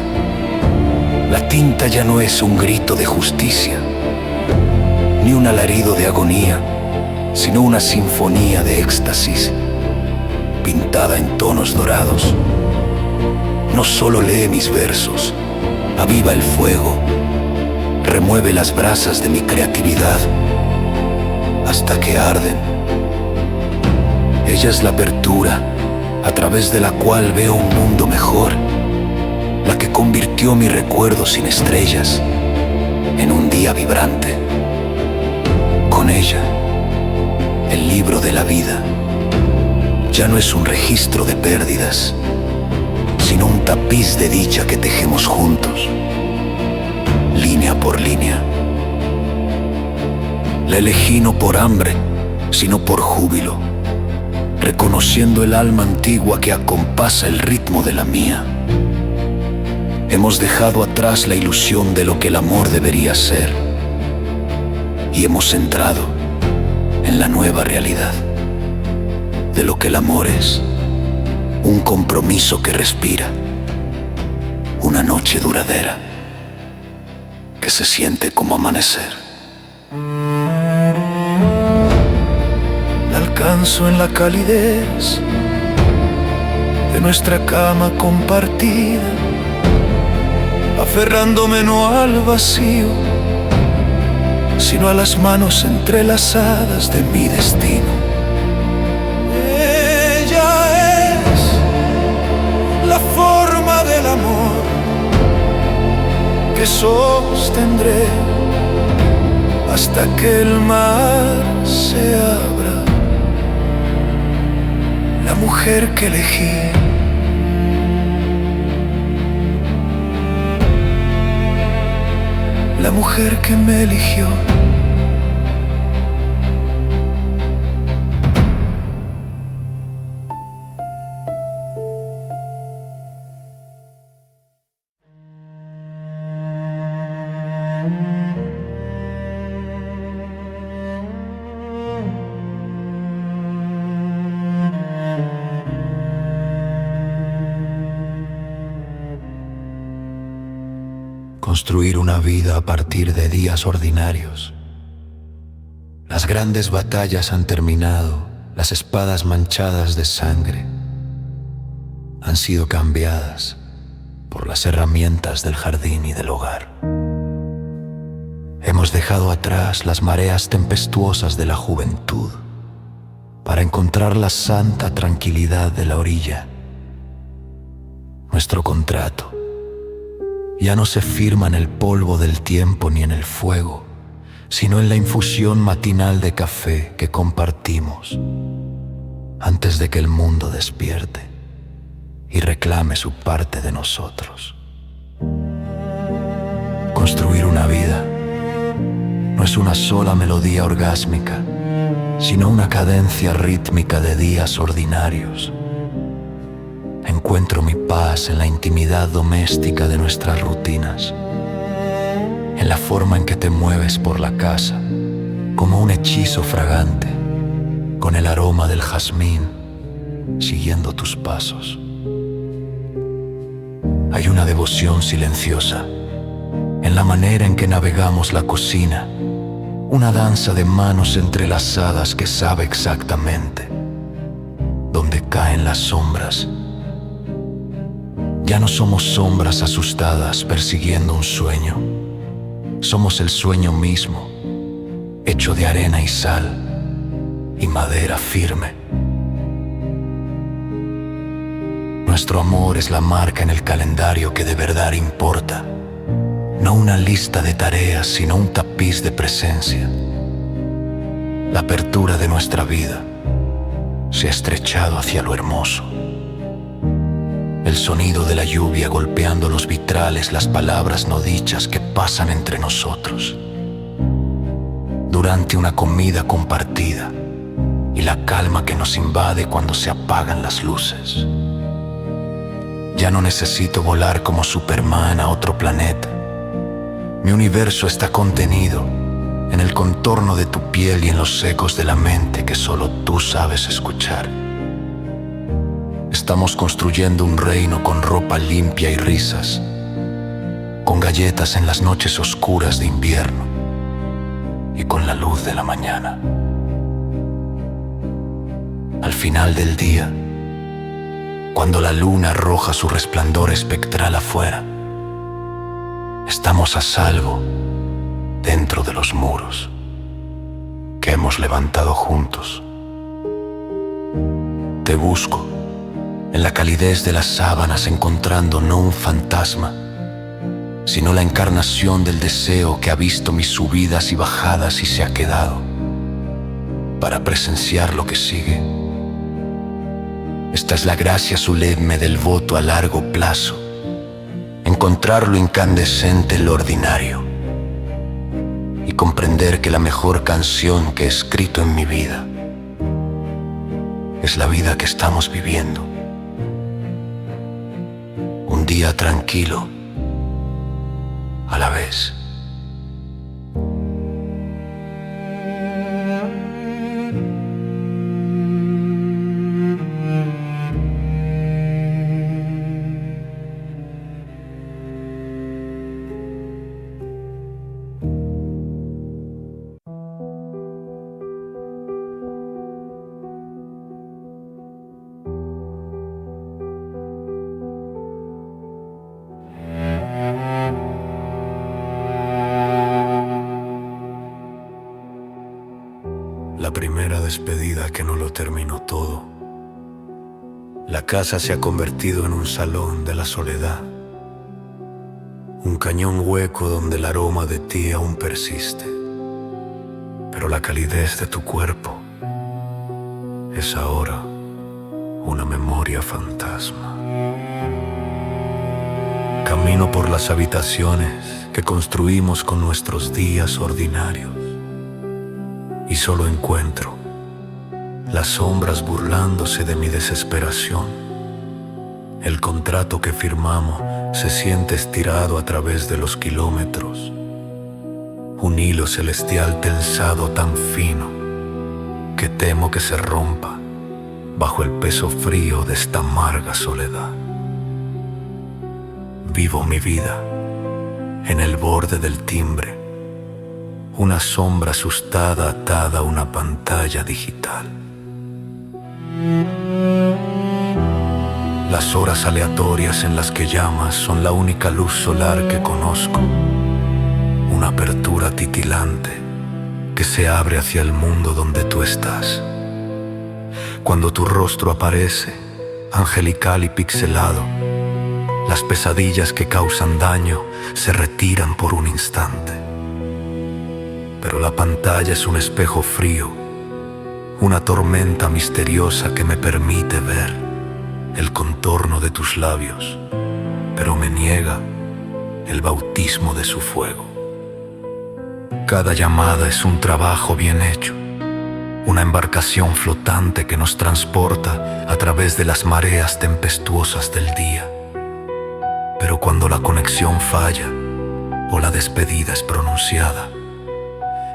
La tinta ya no es un grito de justicia, ni un alarido de agonía, sino una sinfonía de éxtasis, pintada en tonos dorados. No solo lee mis versos, aviva el fuego, remueve las brasas de mi creatividad hasta que arden. Ella es la apertura a través de la cual veo un mundo mejor, la que convirtió mi recuerdo sin estrellas en un día vibrante. Con ella, el libro de la vida ya no es un registro de pérdidas, sino un tapiz de dicha que tejemos juntos, línea por línea. La elegí no por hambre, sino por júbilo, reconociendo el alma antigua que acompasa el ritmo de la mía. Hemos dejado atrás la ilusión de lo que el amor debería ser y hemos entrado en la nueva realidad de lo que el amor es: un compromiso que respira, una noche duradera que se siente como amanecer. La descanso en la calidez de nuestra cama compartida, aferrándome no al vacío, sino a las manos entrelazadas de mi destino. Ella es la forma del amor que sostendré hasta que el mar se abra. La mujer que elegí, la mujer que me eligió. Construir una vida a partir de días ordinarios. Las grandes batallas han terminado, las espadas manchadas de sangre han sido cambiadas por las herramientas del jardín y del hogar. Hemos dejado atrás las mareas tempestuosas de la juventud para encontrar la santa tranquilidad de la orilla. Nuestro contrato ya no se firma en el polvo del tiempo ni en el fuego, sino en la infusión matinal de café que compartimos antes de que el mundo despierte y reclame su parte de nosotros. Construir una vida no es una sola melodía orgásmica, sino una cadencia rítmica de días ordinarios. Encuentro mi paz en la intimidad doméstica de nuestras rutinas, en la forma en que te mueves por la casa, como un hechizo fragante, con el aroma del jazmín siguiendo tus pasos. Hay una devoción silenciosa en la manera en que navegamos la cocina, una danza de manos entrelazadas que sabe exactamente dónde caen las sombras. Ya no somos sombras asustadas persiguiendo un sueño. Somos el sueño mismo, hecho de arena y sal y madera firme. Nuestro amor es la marca en el calendario que de verdad importa. No una lista de tareas, sino un tapiz de presencia. La apertura de nuestra vida se ha estrechado hacia lo hermoso. El sonido de la lluvia golpeando los vitrales, las palabras no dichas que pasan entre nosotros. Durante una comida compartida y la calma que nos invade cuando se apagan las luces. Ya no necesito volar como Superman a otro planeta. Mi universo está contenido en el contorno de tu piel y en los ecos de la mente que solo tú sabes escuchar. Estamos construyendo un reino con ropa limpia y risas, con galletas en las noches oscuras de invierno y con la luz de la mañana. Al final del día, cuando la luna arroja su resplandor espectral afuera, estamos a salvo dentro de los muros que hemos levantado juntos. Te busco en la calidez de las sábanas, encontrando no un fantasma, sino la encarnación del deseo que ha visto mis subidas y bajadas y se ha quedado para presenciar lo que sigue. Esta es la gracia solemne del voto a largo plazo, encontrar lo incandescente en lo ordinario y comprender que la mejor canción que he escrito en mi vida es la vida que estamos viviendo. Un día tranquilo a la vez. La primera despedida que no lo terminó todo. La casa se ha convertido en un salón de la soledad, un cañón hueco donde el aroma de ti aún persiste, pero la calidez de tu cuerpo es ahora una memoria fantasma. Camino por las habitaciones que construimos con nuestros días ordinarios y solo encuentro las sombras burlándose de mi desesperación. El contrato que firmamos se siente estirado a través de los kilómetros, un hilo celestial tensado tan fino que temo que se rompa bajo el peso frío de esta amarga soledad. Vivo mi vida en el borde del timbre, una sombra asustada atada a una pantalla digital. Las horas aleatorias en las que llamas son la única luz solar que conozco, una apertura titilante que se abre hacia el mundo donde tú estás. Cuando tu rostro aparece, angelical y pixelado, las pesadillas que causan daño se retiran por un instante. Pero la pantalla es un espejo frío, una tormenta misteriosa que me permite ver el contorno de tus labios, pero me niega el bautismo de su fuego. Cada llamada es un trabajo bien hecho, una embarcación flotante que nos transporta a través de las mareas tempestuosas del día. Pero cuando la conexión falla o la despedida es pronunciada,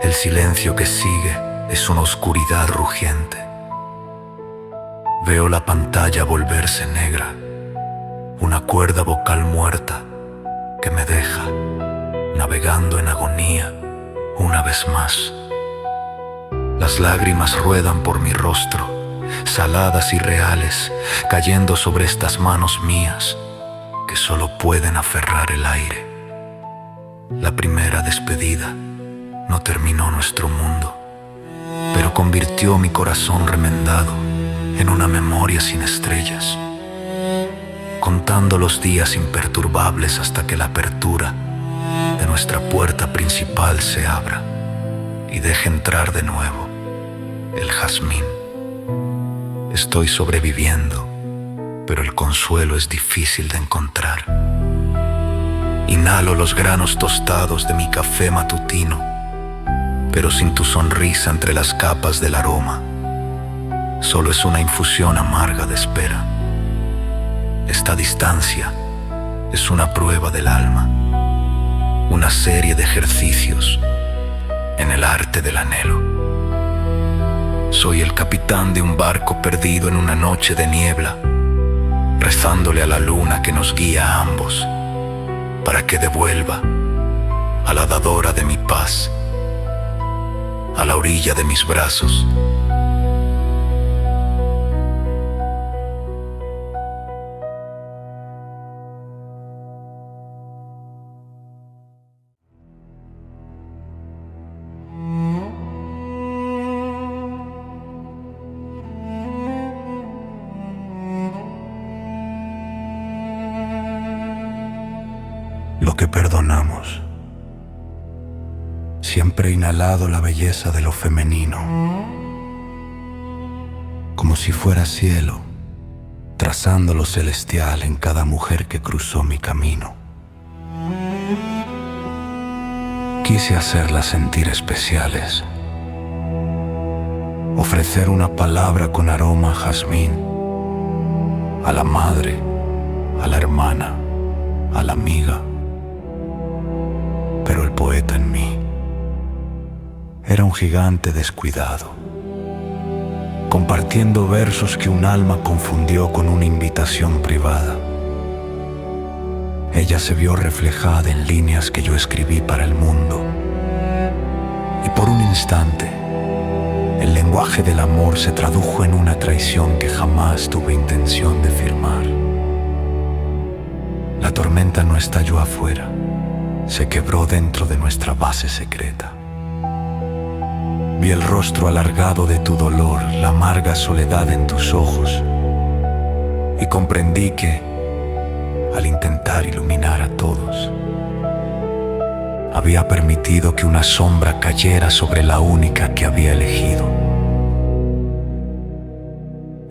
el silencio que sigue es una oscuridad rugiente. Veo la pantalla volverse negra, una cuerda vocal muerta que me deja navegando en agonía una vez más. Las lágrimas ruedan por mi rostro, saladas y reales, cayendo sobre estas manos mías que solo pueden aferrar el aire. La primera despedida no terminó nuestro mundo, pero convirtió mi corazón remendado en una memoria sin estrellas, contando los días imperturbables hasta que la apertura de nuestra puerta principal se abra y deje entrar de nuevo el jazmín. Estoy sobreviviendo, pero el consuelo es difícil de encontrar. Inhalo los granos tostados de mi café matutino, pero sin tu sonrisa entre las capas del aroma. Solo es una infusión amarga de espera. Esta distancia es una prueba del alma, una serie de ejercicios en el arte del anhelo. Soy el capitán de un barco perdido en una noche de niebla, rezándole a la luna que nos guía a ambos, para que devuelva a la dadora de mi paz a la orilla de mis brazos. Lo que perdonamos. Siempre he inhalado la belleza de lo femenino, como si fuera cielo, trazando lo celestial en cada mujer que cruzó mi camino. Quise hacerlas sentir especiales, ofrecer una palabra con aroma a jazmín, a la madre, a la hermana, a la amiga. Pero el poeta en mí era un gigante descuidado, compartiendo versos que un alma confundió con una invitación privada. Ella se vio reflejada en líneas que yo escribí para el mundo, y por un instante el lenguaje del amor se tradujo en una traición que jamás tuve intención de firmar. La tormenta no estalló afuera, se quebró dentro de nuestra base secreta. Vi el rostro alargado de tu dolor, la amarga soledad en tus ojos, y comprendí que, al intentar iluminar a todos, había permitido que una sombra cayera sobre la única que había elegido.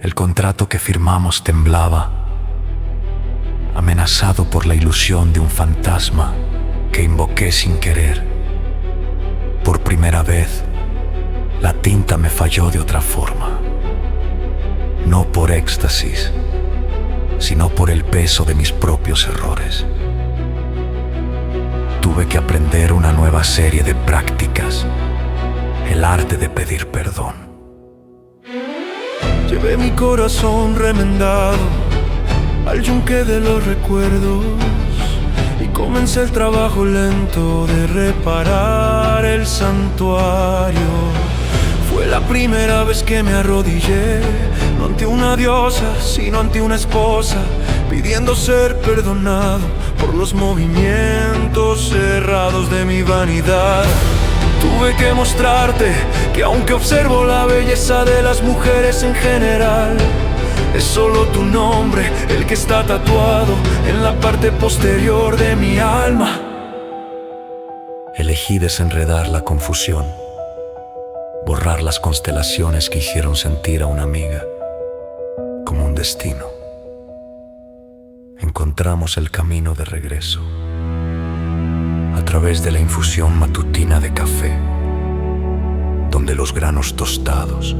El contrato que firmamos temblaba, amenazado por la ilusión de un fantasma que invoqué sin querer. Por primera vez, la tinta me falló de otra forma, no por éxtasis, sino por el peso de mis propios errores. Tuve que aprender una nueva serie de prácticas, el arte de pedir perdón. Llevé mi corazón remendado al yunque de los recuerdos y comencé el trabajo lento de reparar el santuario. Fue la primera vez que me arrodillé, no ante una diosa, sino ante una esposa, pidiendo ser perdonado por los movimientos cerrados de mi vanidad. Tuve que mostrarte que aunque observo la belleza de las mujeres en general, es solo tu nombre el que está tatuado en la parte posterior de mi alma. Elegí desenredar la confusión, borrar las constelaciones que hicieron sentir a una amiga como un destino. Encontramos el camino de regreso a través de la infusión matutina de café, donde los granos tostados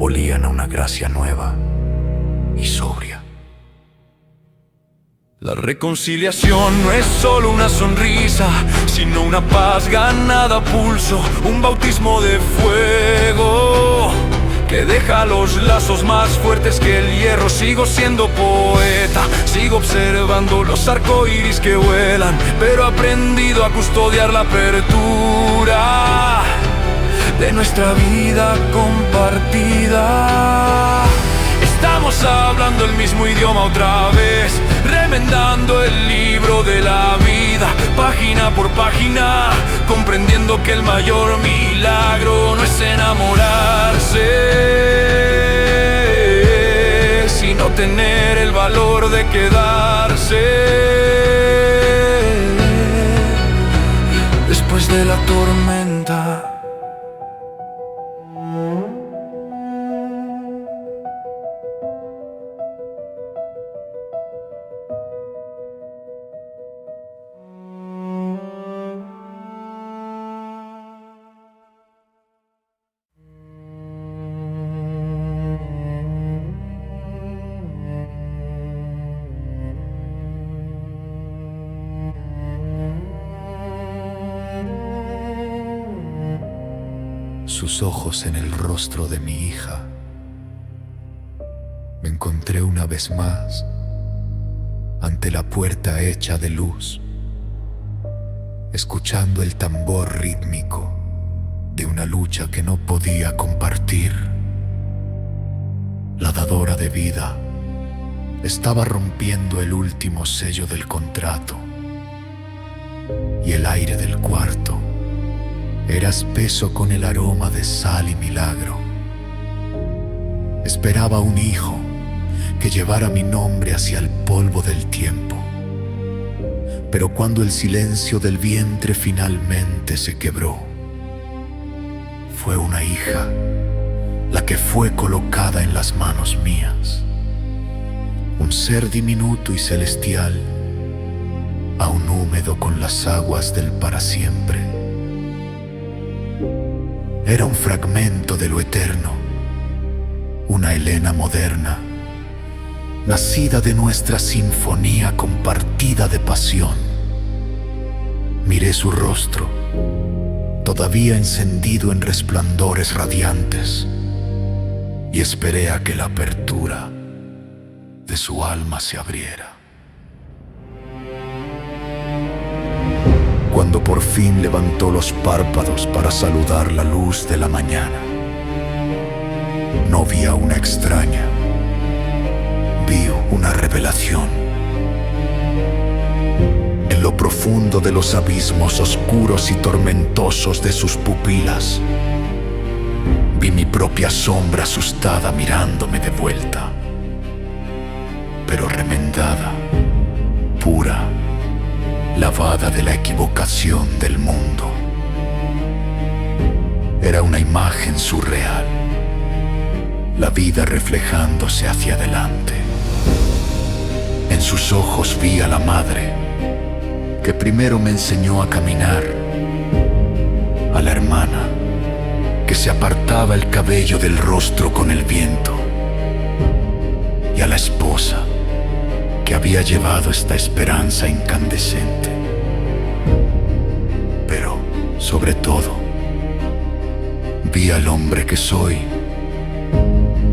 olían a una gracia nueva y sobria. La reconciliación no es solo una sonrisa, sino una paz ganada a pulso, un bautismo de fuego que deja los lazos más fuertes que el hierro. Sigo siendo poeta, sigo observando los arcoíris que vuelan, pero he aprendido a custodiar la apertura de nuestra vida compartida. Estamos hablando el mismo idioma otra vez, remendando el libro de la vida, página por página, comprendiendo que el mayor milagro no es enamorarse, sino tener el valor de quedarse después de la tormenta. Sus ojos en el rostro de mi hija. Me encontré una vez más ante la puerta hecha de luz, escuchando el tambor rítmico de una lucha que no podía compartir. La dadora de vida estaba rompiendo el último sello del contrato, y el aire del cuarto era espeso con el aroma de sal y milagro. Esperaba un hijo que llevara mi nombre hacia el polvo del tiempo. Pero cuando el silencio del vientre finalmente se quebró, fue una hija la que fue colocada en las manos mías. Un ser diminuto y celestial, aún húmedo con las aguas del para siempre. Era un fragmento de lo eterno, una Helena moderna, nacida de nuestra sinfonía compartida de pasión. Miré su rostro, todavía encendido en resplandores radiantes, y esperé a que la apertura de su alma se abriera. Cuando por fin levantó los párpados para saludar la luz de la mañana, no vi a una extraña, vi una revelación. En lo profundo de los abismos oscuros y tormentosos de sus pupilas, Vi mi propia sombra asustada mirándome de vuelta, pero remendada, pura, lavada de la equivocación del mundo. Era una imagen surreal, la vida reflejándose hacia adelante. En sus ojos vi a la madre, que primero me enseñó a caminar, a la hermana, que se apartaba el cabello del rostro con el viento, y a la esposa, que había llevado esta esperanza incandescente. Pero, sobre todo, vi al hombre que soy,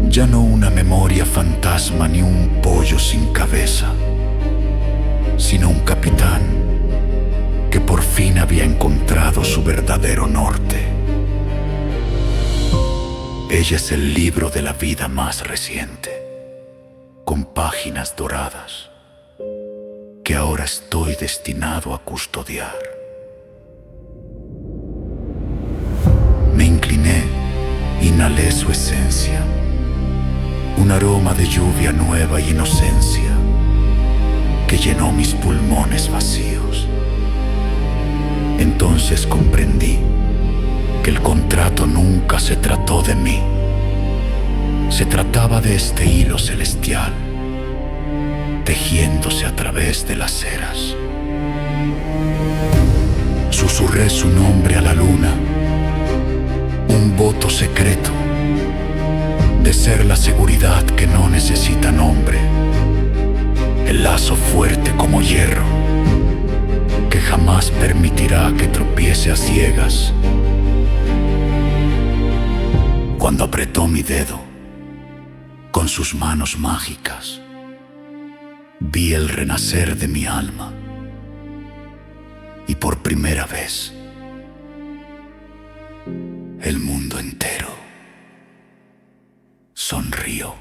ya no una memoria fantasma ni un pollo sin cabeza, sino un capitán que por fin había encontrado su verdadero norte. Ella es el libro de la vida más reciente, con páginas doradas, que ahora estoy destinado a custodiar. Me incliné, inhalé su esencia, un aroma de lluvia nueva y inocencia que llenó mis pulmones vacíos. Entonces comprendí que el contrato nunca se trató de mí. Se trataba de este hilo celestial, tejiéndose a través de las eras. Susurré su nombre a la luna, un voto secreto de ser la seguridad que no necesita nombre, el lazo fuerte como hierro que jamás permitirá que tropiece a ciegas. Cuando apretó mi dedo con sus manos mágicas, vi el renacer de mi alma y por primera vez el mundo entero sonrió.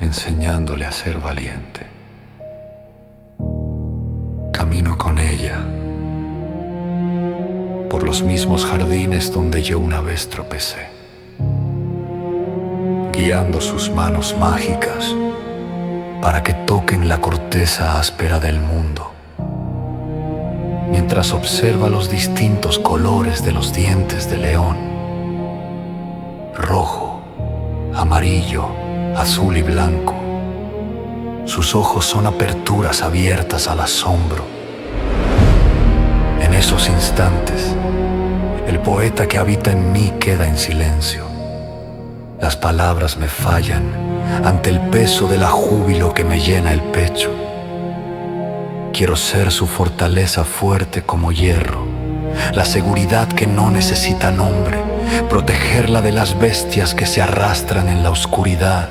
Enseñándole a ser valiente. Camino con ella por los mismos jardines donde yo una vez tropecé, guiando sus manos mágicas para que toquen la corteza áspera del mundo, mientras observa los distintos colores de los dientes de león: rojo, amarillo, azul y blanco. Sus ojos son aperturas abiertas al asombro. En esos instantes, el poeta que habita en mí queda en silencio. Las palabras me fallan ante el peso del júbilo que me llena el pecho. Quiero ser su fortaleza fuerte como hierro, la seguridad que no necesita nombre, protegerla de las bestias que se arrastran en la oscuridad,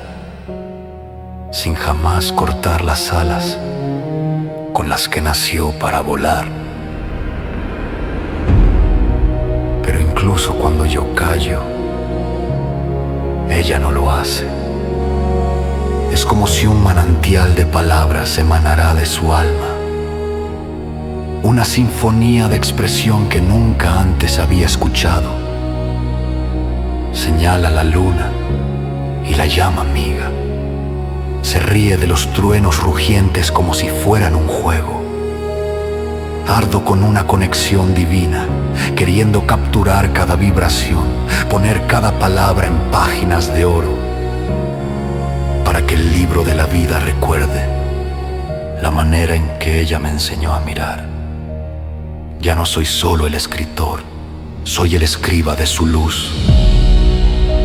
sin jamás cortar las alas con las que nació para volar. Pero incluso cuando yo callo, ella no lo hace. Es como si un manantial de palabras emanara de su alma, una sinfonía de expresión que nunca antes había escuchado. Señala la luna y la llama amiga. Se ríe de los truenos rugientes como si fueran un juego. Ardo con una conexión divina, queriendo capturar cada vibración, poner cada palabra en páginas de oro, para que el libro de la vida recuerde la manera en que ella me enseñó a mirar. Ya no soy solo el escritor, soy el escriba de su luz.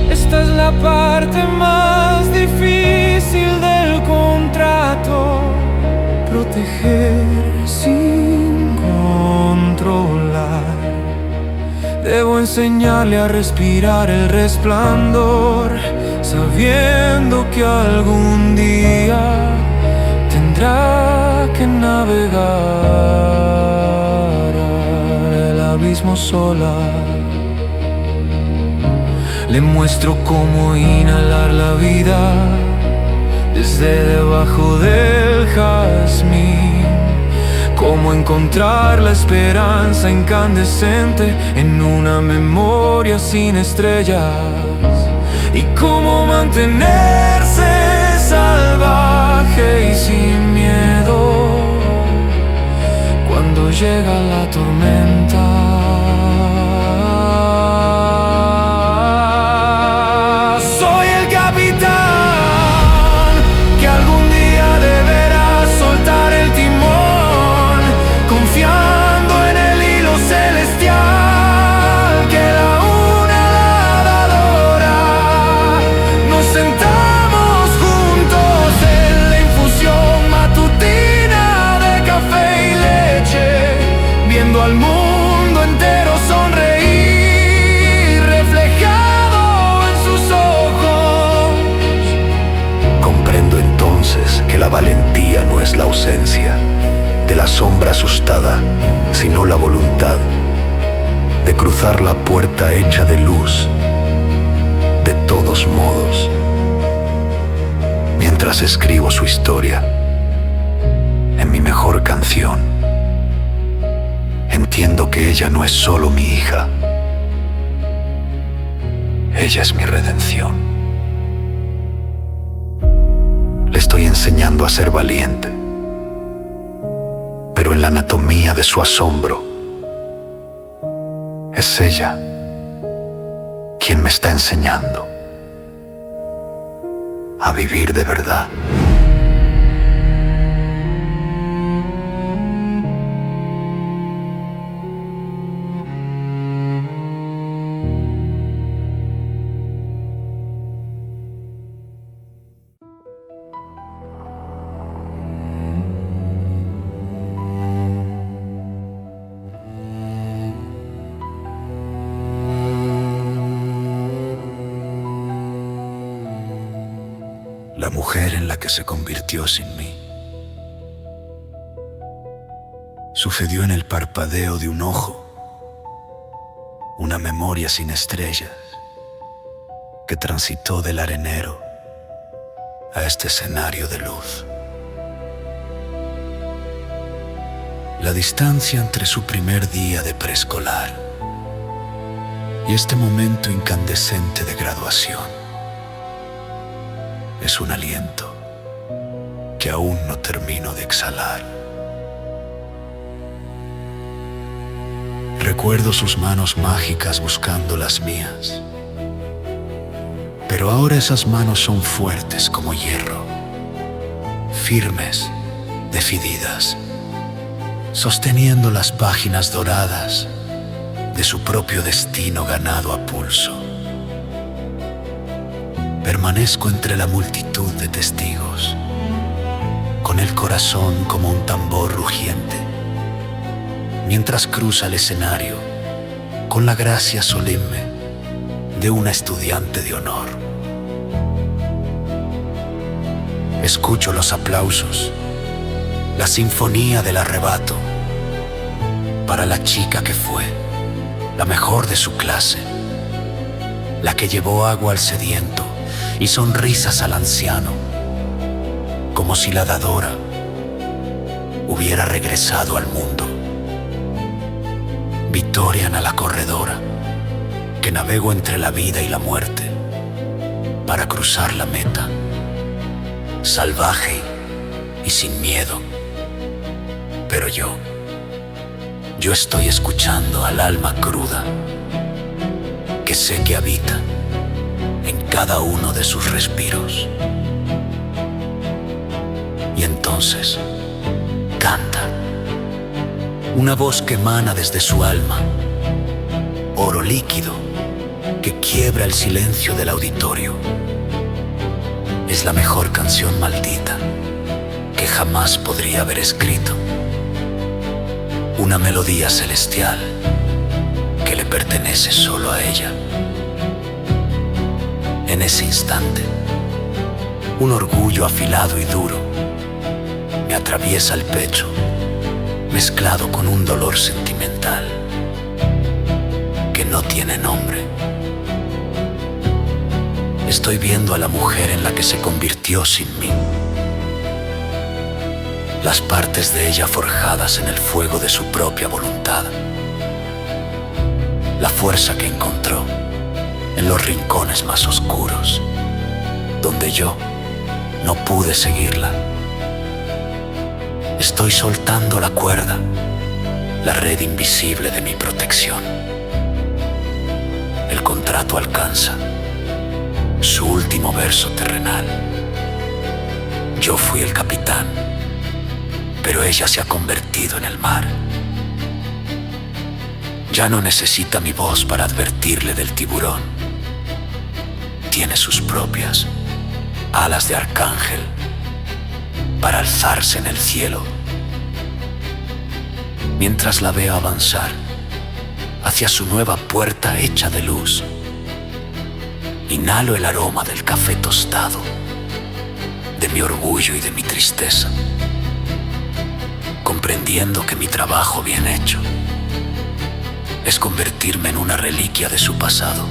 Esta es la parte más difícil del contrato: proteger sin controlar. Debo enseñarle a respirar el resplandor, sabiendo que algún día tendrá que navegar el abismo sola. Le muestro cómo inhalar la vida desde debajo del jazmín, cómo encontrar la esperanza incandescente en una memoria sin estrellas, y cómo mantenerse salvaje y sin miedo cuando llega la tormenta. Soy el capitán que algún día deberá soltar el timón, confiando en el hilo celestial que da una nadadora. Nos sentamos juntos en la infusión matutina de café y leche, viendo al mundo entero sonreír, reflejado en sus ojos. Comprendo entonces que la valentía no es la ausencia de la sombra asustada, sino la voluntad de cruzar la puerta hecha de luz. De todos modos, mientras escribo su historia en mi mejor canción, entiendo que ella no es solo mi hija, ella es mi redención. Le estoy enseñando a ser valiente, pero en la anatomía de su asombro, es ella quien me está enseñando a vivir de verdad. La mujer en la que se convirtió sin mí sucedió en el parpadeo de un ojo, una memoria sin estrellas que transitó del arenero a este escenario de luz. La distancia entre su primer día de preescolar y este momento incandescente de graduación es un aliento que aún no termino de exhalar. Recuerdo sus manos mágicas buscando las mías, pero ahora esas manos son fuertes como hierro, firmes, decididas, sosteniendo las páginas doradas de su propio destino ganado a pulso. Permanezco entre la multitud de testigos, con el corazón como un tambor rugiente, mientras cruza el escenario con la gracia solemne de una estudiante de honor. Escucho los aplausos, la sinfonía del arrebato, para la chica que fue la mejor de su clase, la que llevó agua al sediento y sonrisas al anciano, como si la dadora hubiera regresado al mundo. Victorian a la corredora, que navego entre la vida y la muerte para cruzar la meta, salvaje y sin miedo. Pero yo estoy escuchando al alma cruda que sé que habita en cada uno de sus respiros. Y entonces canta una voz que emana desde su alma, oro líquido que quiebra el silencio del auditorio. Es la mejor canción maldita que jamás podría haber escrito, una melodía celestial que le pertenece solo a ella. En ese instante, un orgullo afilado y duro me atraviesa el pecho, mezclado con un dolor sentimental que no tiene nombre. Estoy viendo a la mujer en la que se convirtió sin mí. Las partes de ella forjadas en el fuego de su propia voluntad. La fuerza que encontró en los rincones más oscuros, donde yo no pude seguirla. Estoy soltando la cuerda, la red invisible de mi protección. El contrato alcanza su último verso terrenal. Yo fui el capitán, pero ella se ha convertido en el mar. Ya no necesita mi voz para advertirle del tiburón. Tiene sus propias alas de arcángel para alzarse en el cielo. Mientras la veo avanzar hacia su nueva puerta hecha de luz, inhalo el aroma del café tostado, de mi orgullo y de mi tristeza, comprendiendo que mi trabajo bien hecho es convertirme en una reliquia de su pasado,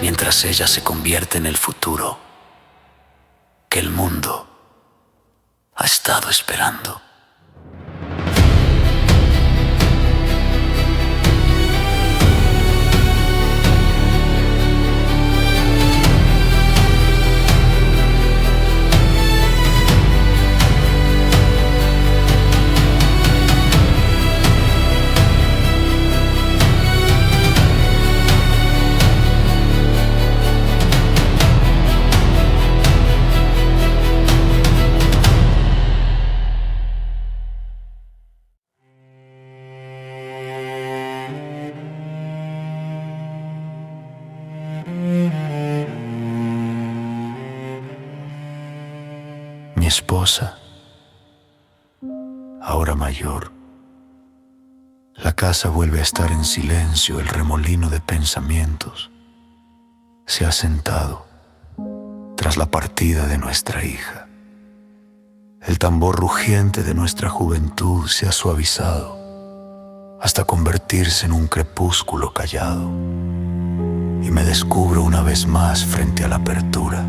mientras ella se convierte en el futuro que el mundo ha estado esperando. Mi esposa, ahora mayor. La casa vuelve a estar en silencio, el remolino de pensamientos se ha sentado tras la partida de nuestra hija. El tambor rugiente de nuestra juventud se ha suavizado hasta convertirse en un crepúsculo callado, y me descubro una vez más frente a la apertura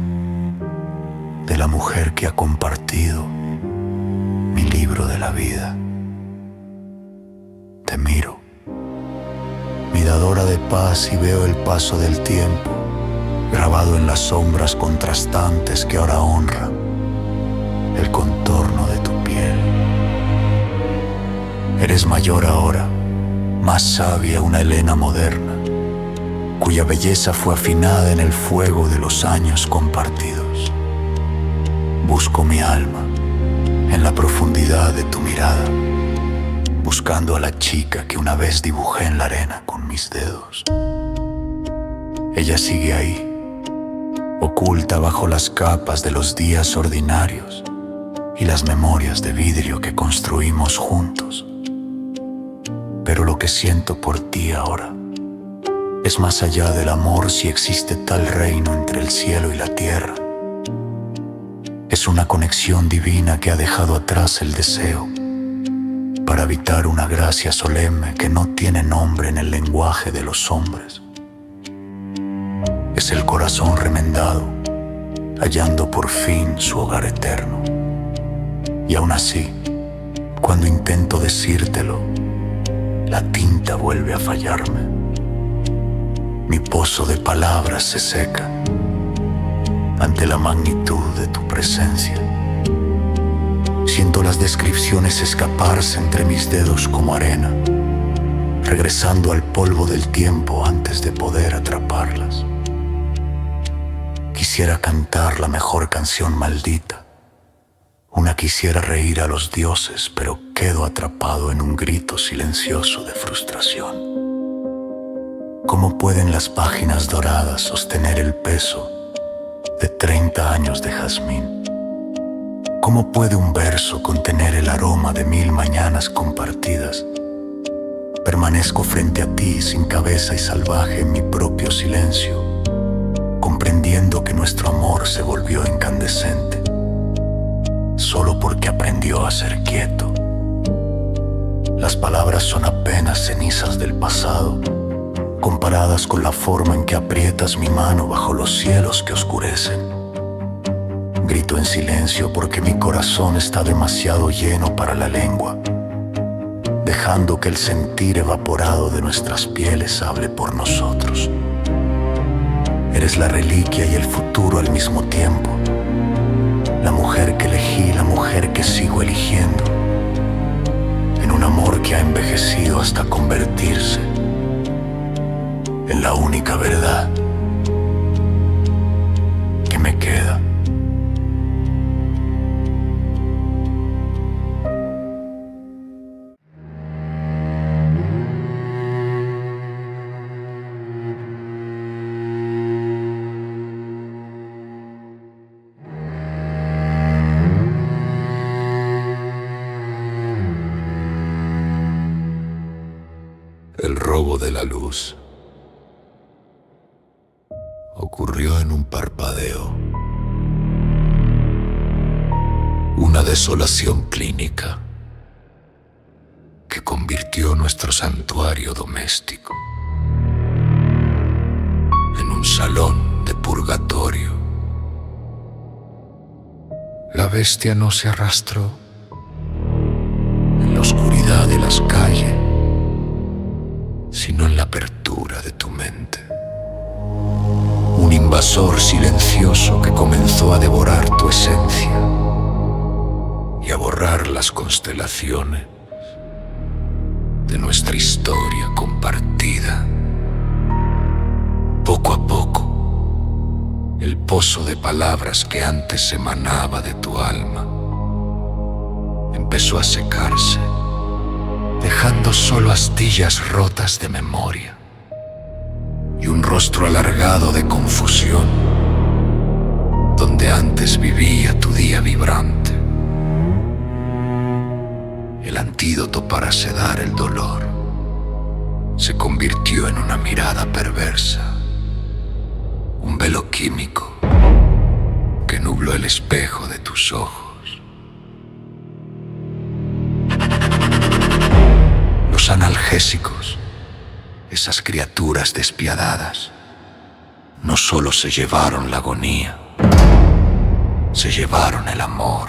de la mujer que ha compartido mi libro de la vida. Te miro, mi dadora de paz, y veo el paso del tiempo grabado en las sombras contrastantes que ahora honran el contorno de tu piel. Eres mayor ahora, más sabia, una Helena moderna, cuya belleza fue afinada en el fuego de los años compartidos. Busco mi alma en la profundidad de tu mirada, buscando a la chica que una vez dibujé en la arena con mis dedos. Ella sigue ahí, oculta bajo las capas de los días ordinarios y las memorias de vidrio que construimos juntos. Pero lo que siento por ti ahora es más allá del amor, si existe tal reino entre el cielo y la tierra. Es una conexión divina que ha dejado atrás el deseo para habitar una gracia solemne que no tiene nombre en el lenguaje de los hombres. Es el corazón remendado, hallando por fin su hogar eterno. Y aún así, cuando intento decírtelo, la tinta vuelve a fallarme. Mi pozo de palabras se seca ante la magnitud de tu presencia. Siento las descripciones escaparse entre mis dedos como arena, regresando al polvo del tiempo antes de poder atraparlas. Quisiera cantar la mejor canción maldita, una quisiera reír a los dioses, pero quedo atrapado en un grito silencioso de frustración. ¿Cómo pueden las páginas doradas sostener el peso de 30 años de jazmín? ¿Cómo puede un verso contener el aroma de 1000 mañanas compartidas, permanezco frente a ti sin cabeza y salvaje en mi propio silencio, comprendiendo que nuestro amor se volvió incandescente, solo porque aprendió a ser quieto. Las palabras son apenas cenizas del pasado, comparadas con la forma en que aprietas mi mano bajo los cielos que oscurecen. Grito en silencio porque mi corazón está demasiado lleno para la lengua, dejando que el sentir evaporado de nuestras pieles hable por nosotros. Eres la reliquia y el futuro al mismo tiempo, la mujer que elegí, la mujer que sigo eligiendo, en un amor que ha envejecido hasta convertirse en la única verdad que me queda. El robo de la luz ocurrió en un parpadeo, una desolación clínica que convirtió nuestro santuario doméstico en un salón de purgatorio. La bestia no se arrastró en la oscuridad de las calles, sino en la apertura de tu mente. Un invasor silencioso que comenzó a devorar tu esencia y a borrar las constelaciones de nuestra historia compartida. Poco a poco, el pozo de palabras que antes emanaba de tu alma empezó a secarse, dejando solo astillas rotas de memoria y un rostro alargado de confusión, donde antes vivía tu día vibrante. El antídoto para sedar el dolor se convirtió en una mirada perversa, un velo químico que nubló el espejo de tus ojos. Los analgésicos, esas criaturas despiadadas, no solo se llevaron la agonía, se llevaron el amor.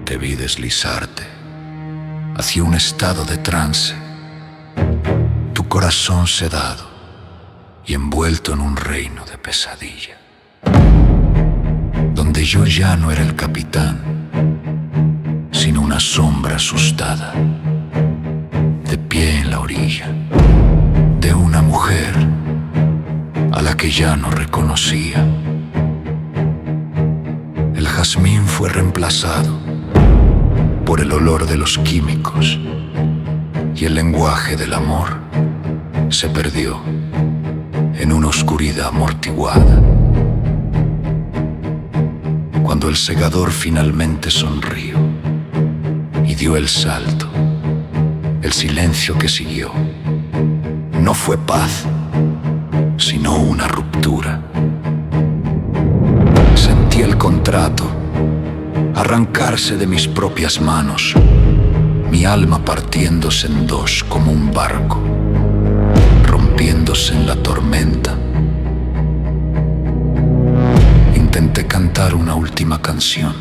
Te vi deslizarte hacia un estado de trance, tu corazón sedado y envuelto en un reino de pesadilla, donde yo ya no era el capitán, sino una sombra asustada, de pie en la orilla de una mujer a la que ya no reconocía. El jazmín fue reemplazado por el olor de los químicos y el lenguaje del amor se perdió en una oscuridad amortiguada. Cuando el segador finalmente sonrió y dio el salto, el silencio que siguió no fue paz, sino una ruptura. Sentí el contrato arrancarse de mis propias manos, mi alma partiéndose en dos como un barco, rompiéndose en la tormenta. Intenté cantar una última canción,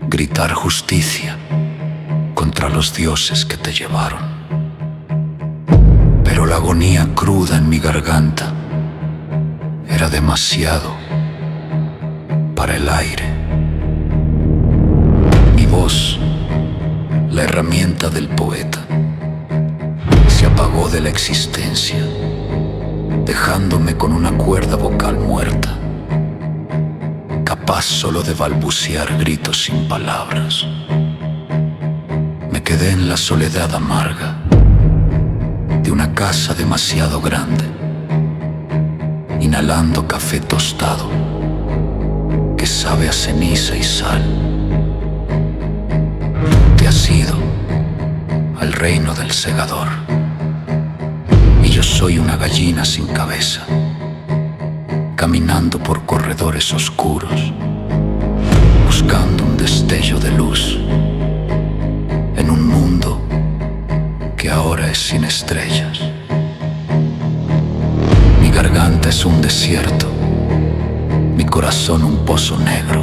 gritar justicia contra los dioses que te llevaron. Pero la agonía cruda en mi garganta era demasiado para el aire. Mi voz, la herramienta del poeta, se apagó de la existencia, dejándome con una cuerda vocal muerta, capaz solo de balbucear gritos sin palabras. Me quedé en la soledad amarga de una casa demasiado grande, inhalando café tostado que sabe a ceniza y sal. Te has ido al reino del segador. Y yo soy una gallina sin cabeza, caminando por corredores oscuros, buscando un destello de luz en un mundo que ahora es sin estrellas. Mi garganta es un desierto, mi corazón un pozo negro,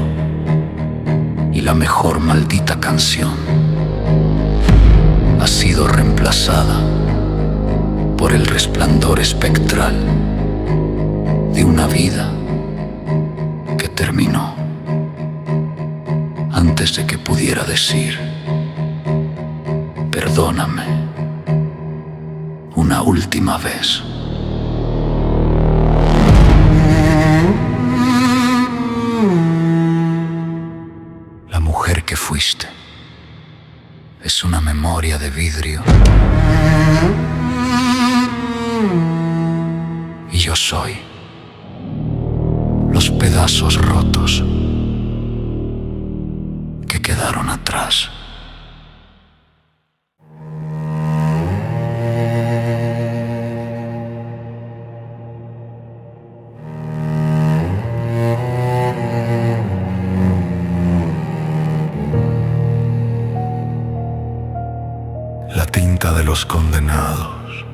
y la mejor maldita canción ha sido reemplazada por el resplandor espectral de una vida que terminó antes de que pudiera decir perdóname una última vez. La mujer que fuiste es una memoria de vidrio y yo soy los pedazos rotos que quedaron atrás. La tinta de los condenados.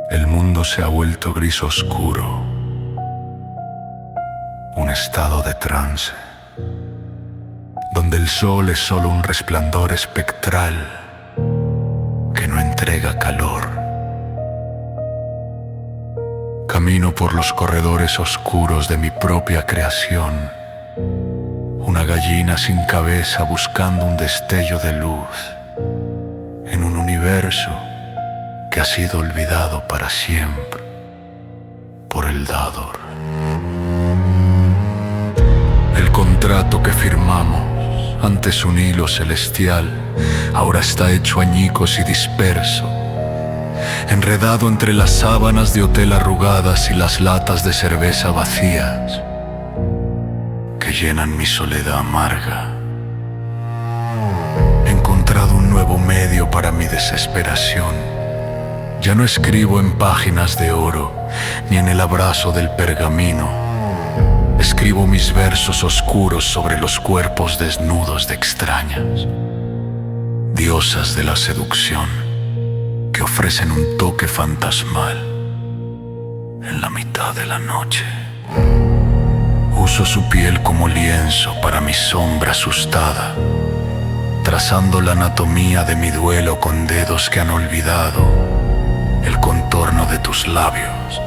El mundo se ha vuelto gris oscuro, un estado de trance, donde el sol es solo un resplandor espectral que no entrega calor. Camino por los corredores oscuros de mi propia creación, una gallina sin cabeza buscando un destello de luz en un universo que ha sido olvidado para siempre por el dador. El contrato que firmamos, antes un hilo celestial, ahora está hecho añicos y disperso, enredado entre las sábanas de hotel arrugadas y las latas de cerveza vacías que llenan mi soledad amarga. He encontrado un nuevo medio para mi desesperación. Ya no escribo en páginas de oro, ni en el abrazo del pergamino. Escribo mis versos oscuros sobre los cuerpos desnudos de extrañas, diosas de la seducción, que ofrecen un toque fantasmal en la mitad de la noche. Uso su piel como lienzo para mi sombra asustada, trazando la anatomía de mi duelo con dedos que han olvidado el contorno de tus labios.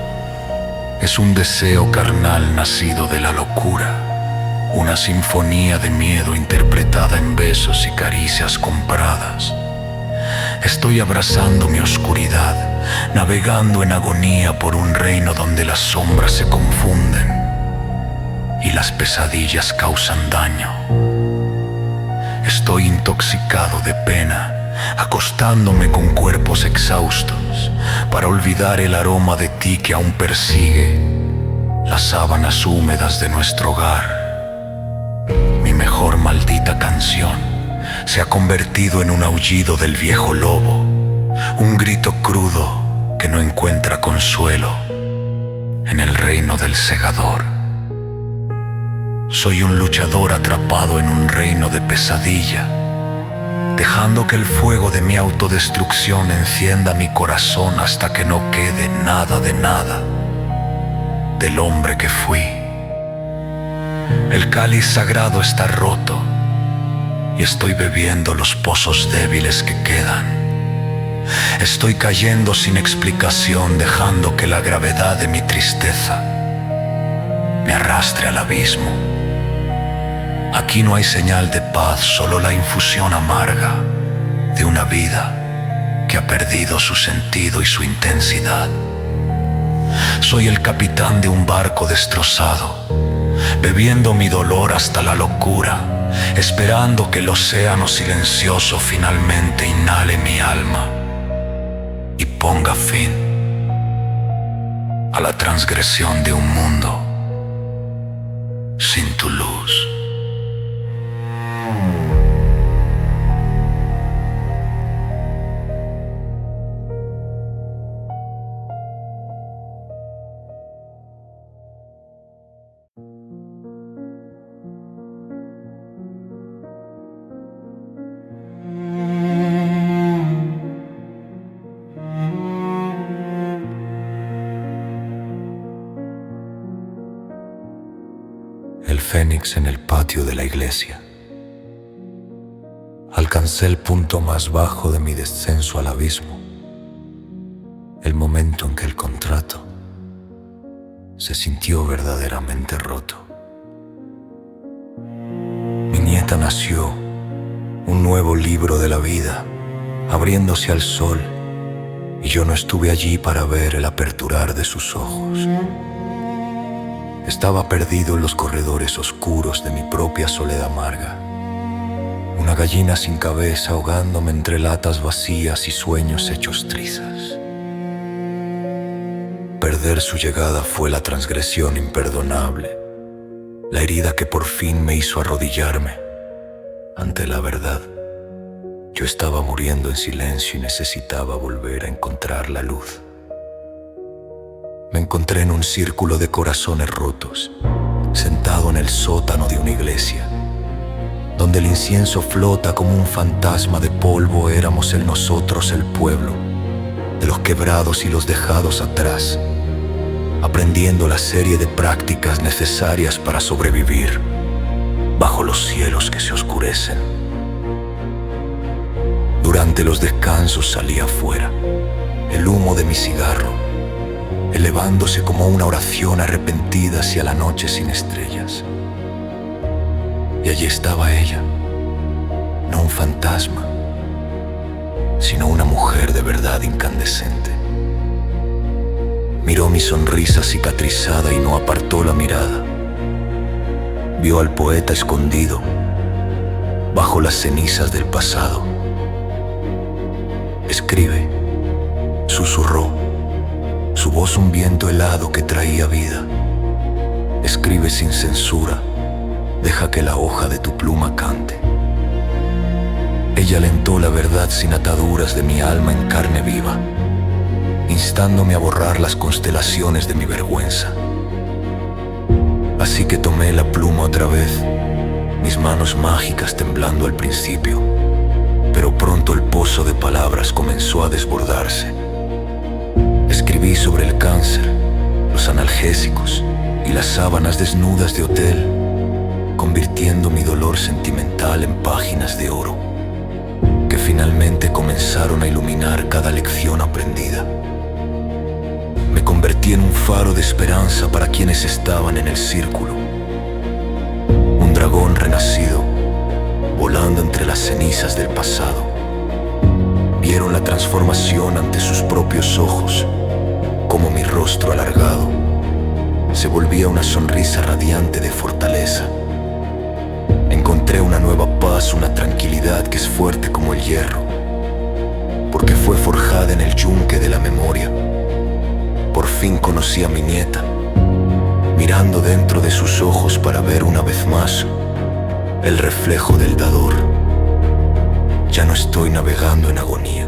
Es un deseo carnal nacido de la locura, una sinfonía de miedo interpretada en besos y caricias compradas. Estoy abrazando mi oscuridad, navegando en agonía por un reino donde las sombras se confunden y las pesadillas causan daño. Estoy intoxicado de pena, acostándome con cuerpos exhaustos para olvidar el aroma de ti que aún persigue las sábanas húmedas de nuestro hogar. Mi mejor maldita canción se ha convertido en un aullido del viejo lobo, un grito crudo que no encuentra consuelo en el reino del segador. Soy un luchador atrapado en un reino de pesadilla, dejando que el fuego de mi autodestrucción encienda mi corazón hasta que no quede nada de nada del hombre que fui. El cáliz sagrado está roto y estoy bebiendo los pozos débiles que quedan. Estoy cayendo sin explicación, dejando que la gravedad de mi tristeza me arrastre al abismo. Aquí no hay señal de paz, solo la infusión amarga de una vida que ha perdido su sentido y su intensidad. Soy el capitán de un barco destrozado, bebiendo mi dolor hasta la locura, esperando que el océano silencioso finalmente inhale mi alma y ponga fin a la transgresión de un mundo sin tu luz. fénix en el patio de la iglesia. Alcancé el punto más bajo de mi descenso al abismo, el momento en que el contrato se sintió verdaderamente roto. Mi nieta nació, un nuevo libro de la vida, abriéndose al sol, y yo no estuve allí para ver el aperturar de sus ojos. Estaba perdido en los corredores oscuros de mi propia soledad amarga, una gallina sin cabeza ahogándome entre latas vacías y sueños hechos trizas. Perder su llegada fue la transgresión imperdonable, la herida que por fin me hizo arrodillarme ante la verdad. Yo estaba muriendo en silencio y necesitaba volver a encontrar la luz. Me encontré en un círculo de corazones rotos, sentado en el sótano de una iglesia, donde el incienso flota como un fantasma de polvo. Éramos nosotros el pueblo, de los quebrados y los dejados atrás, aprendiendo la serie de prácticas necesarias para sobrevivir bajo los cielos que se oscurecen. Durante los descansos salía afuera, el humo de mi cigarro, elevándose como una oración arrepentida hacia la noche sin estrellas. Y allí estaba ella, no un fantasma, sino una mujer de verdad incandescente. Miró mi sonrisa cicatrizada y no apartó la mirada. Vio al poeta escondido bajo las cenizas del pasado. Escribe, susurró, su voz un viento helado que traía vida. Escribe sin censura, deja que la hoja de tu pluma cante. Ella alentó la verdad sin ataduras de mi alma en carne viva, instándome a borrar las constelaciones de mi vergüenza. Así que tomé la pluma otra vez, mis manos mágicas temblando al principio, pero pronto el pozo de palabras comenzó a desbordarse. Escribí sobre el cáncer, los analgésicos y las sábanas desnudas de hotel, convirtiendo mi dolor sentimental en páginas de oro, que finalmente comenzaron a iluminar cada lección aprendida. Me convertí en un faro de esperanza para quienes estaban en el círculo, un dragón renacido, volando entre las cenizas del pasado. Vieron la transformación ante sus propios ojos, como mi rostro alargado se volvía una sonrisa radiante de fortaleza. Encontré una nueva paz, una tranquilidad que es fuerte como el hierro, porque fue forjada en el yunque de la memoria. Por fin conocí a mi nieta, mirando dentro de sus ojos para ver una vez más el reflejo del dador. Ya no estoy navegando en agonía,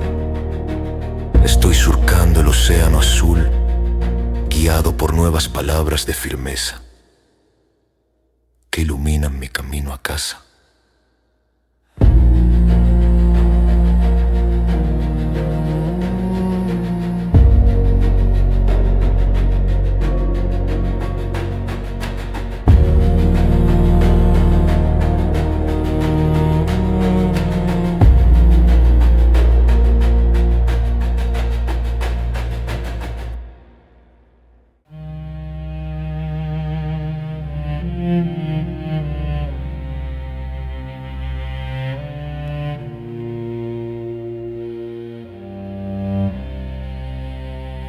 estoy surcando el océano azul, guiado por nuevas palabras de firmeza que iluminan mi camino a casa.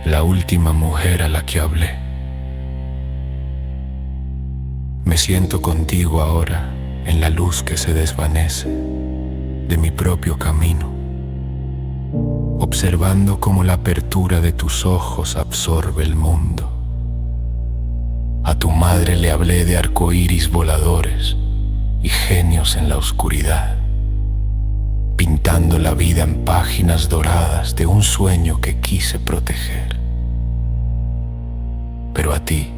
La última mujer a la que hablé. Me siento contigo ahora en la luz que se desvanece de mi propio camino, observando cómo la apertura de tus ojos absorbe el mundo. A tu madre le hablé de arcoíris voladores y genios en la oscuridad, pintando la vida en páginas doradas de un sueño que quise proteger. Pero a ti,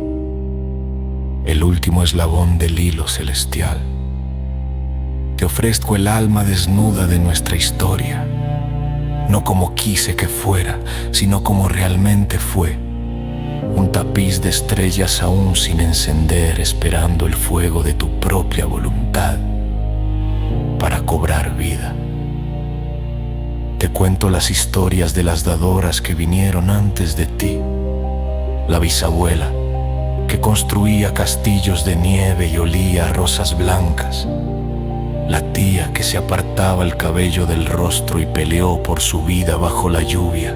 el último eslabón del hilo celestial, te ofrezco el alma desnuda de nuestra historia, no como quise que fuera, sino como realmente fue, un tapiz de estrellas aún sin encender, esperando el fuego de tu propia voluntad para cobrar vida. Te cuento las historias de las dadoras que vinieron antes de ti, la bisabuela que construía castillos de nieve y olía a rosas blancas, la tía que se apartaba el cabello del rostro y peleó por su vida bajo la lluvia.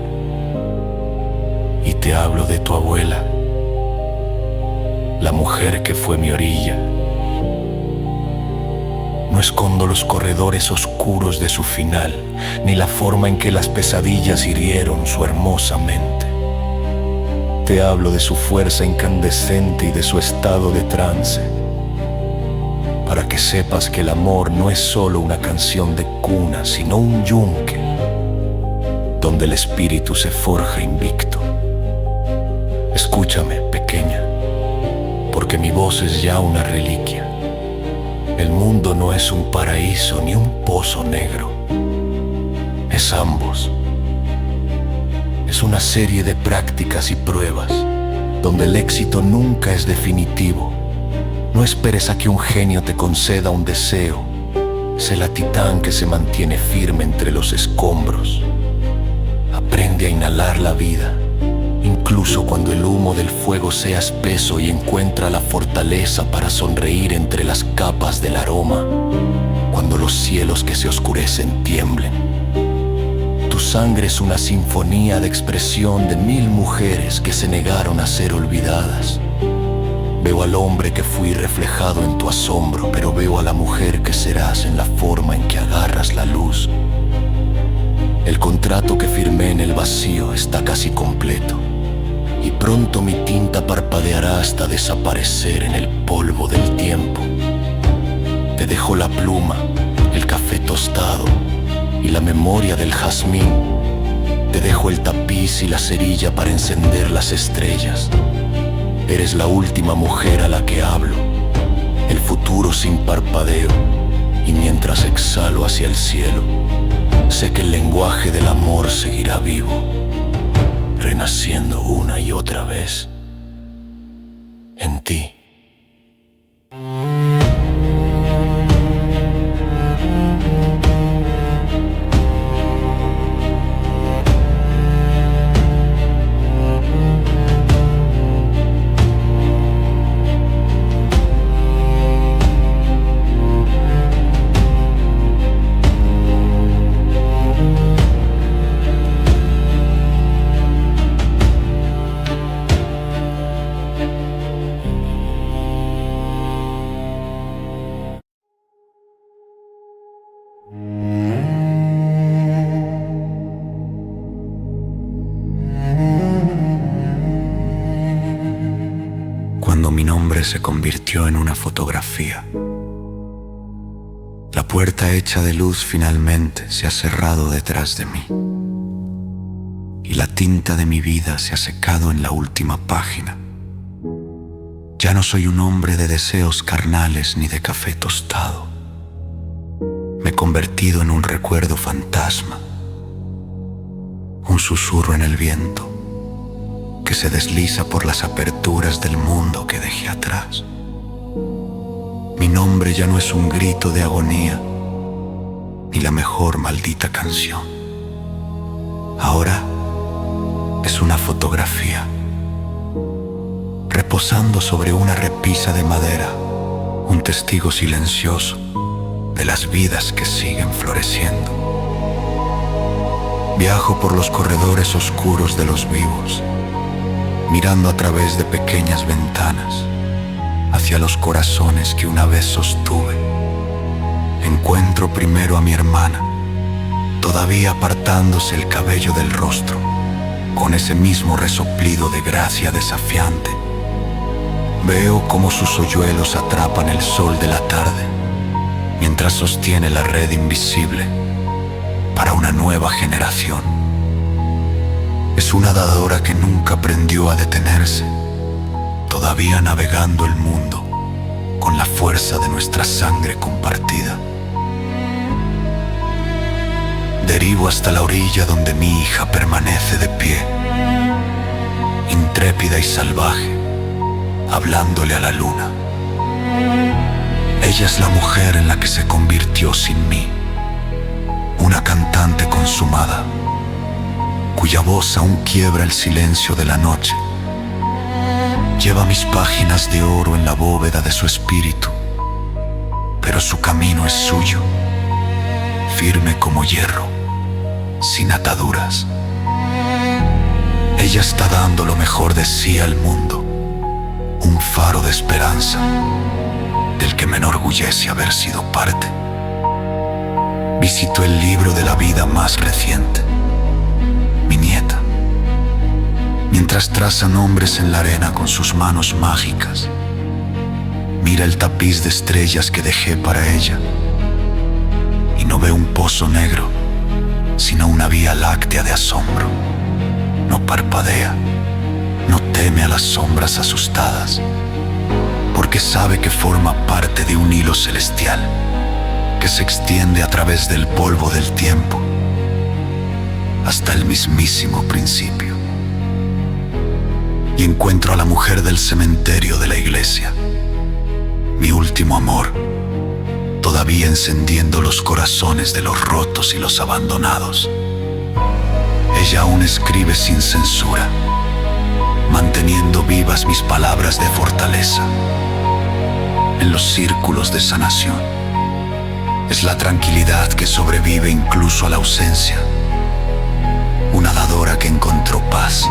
Y te hablo de tu abuela, la mujer que fue mi orilla. No escondo los corredores oscuros de su final, ni la forma en que las pesadillas hirieron su hermosa mente. Te hablo de su fuerza incandescente y de su estado de trance, para que sepas que el amor no es solo una canción de cuna, sino un yunque, donde el espíritu se forja invicto. Escúchame, pequeña, porque mi voz es ya una reliquia. El mundo no es un paraíso ni un pozo negro, es ambos. Es una serie de prácticas y pruebas, donde el éxito nunca es definitivo. No esperes a que un genio te conceda un deseo. Sé la titán que se mantiene firme entre los escombros. Aprende a inhalar la vida, incluso cuando el humo del fuego sea espeso, y encuentra la fortaleza para sonreír entre las capas del aroma, cuando los cielos que se oscurecen tiemblen. Tu sangre es una sinfonía de expresión de 1000 mujeres que se negaron a ser olvidadas. Veo al hombre que fui reflejado en tu asombro, pero veo a la mujer que serás en la forma en que agarras la luz. El contrato que firmé en el vacío está casi completo, y pronto mi tinta parpadeará hasta desaparecer en el polvo del tiempo. Te dejo la pluma, el café tostado y la memoria del jazmín. Te dejo el tapiz y la cerilla para encender las estrellas. Eres la última mujer a la que hablo, el futuro sin parpadeo, y mientras exhalo hacia el cielo, sé que el lenguaje del amor seguirá vivo, renaciendo una y otra vez en ti. Cuando mi nombre se convirtió en una fotografía, la puerta hecha de luz finalmente se ha cerrado detrás de mí, y la tinta de mi vida se ha secado en la última página. Ya no soy un hombre de deseos carnales ni de café tostado. Me he convertido en un recuerdo fantasma, un susurro en el viento que se desliza por las aperturas del mundo que dejé atrás. Mi nombre ya no es un grito de agonía, ni la mejor maldita canción. Ahora es una fotografía, reposando sobre una repisa de madera, un testigo silencioso de las vidas que siguen floreciendo. Viajo por los corredores oscuros de los vivos, mirando a través de pequeñas ventanas hacia los corazones que una vez sostuve. Encuentro primero a mi hermana, todavía apartándose el cabello del rostro, con ese mismo resoplido de gracia desafiante. Veo cómo sus hoyuelos atrapan el sol de la tarde, mientras sostiene la red invisible para una nueva generación. Es una dadora que nunca aprendió a detenerse, todavía navegando el mundo con la fuerza de nuestra sangre compartida. Derivo hasta la orilla donde mi hija permanece de pie, intrépida y salvaje, hablándole a la luna. Ella es la mujer en la que se convirtió sin mí, una cantante consumada, cuya voz aún quiebra el silencio de la noche. Lleva mis páginas de oro en la bóveda de su espíritu, pero su camino es suyo, firme como hierro, sin ataduras. Ella está dando lo mejor de sí al mundo, un faro de esperanza, del que me enorgullece haber sido parte. Visito el libro de la vida más reciente, mi nieta, mientras traza nombres en la arena con sus manos mágicas. Mira el tapiz de estrellas que dejé para ella y no ve un pozo negro, sino una vía láctea de asombro. No parpadea, no teme a las sombras asustadas, porque sabe que forma parte de un hilo celestial que se extiende a través del polvo del tiempo hasta el mismísimo principio. Y encuentro a la mujer del cementerio de la iglesia, mi último amor, todavía encendiendo los corazones de los rotos y los abandonados. Ella aún escribe sin censura, manteniendo vivas mis palabras de fortaleza en los círculos de sanación. Es la tranquilidad que sobrevive incluso a la ausencia, una dadora que encontró paz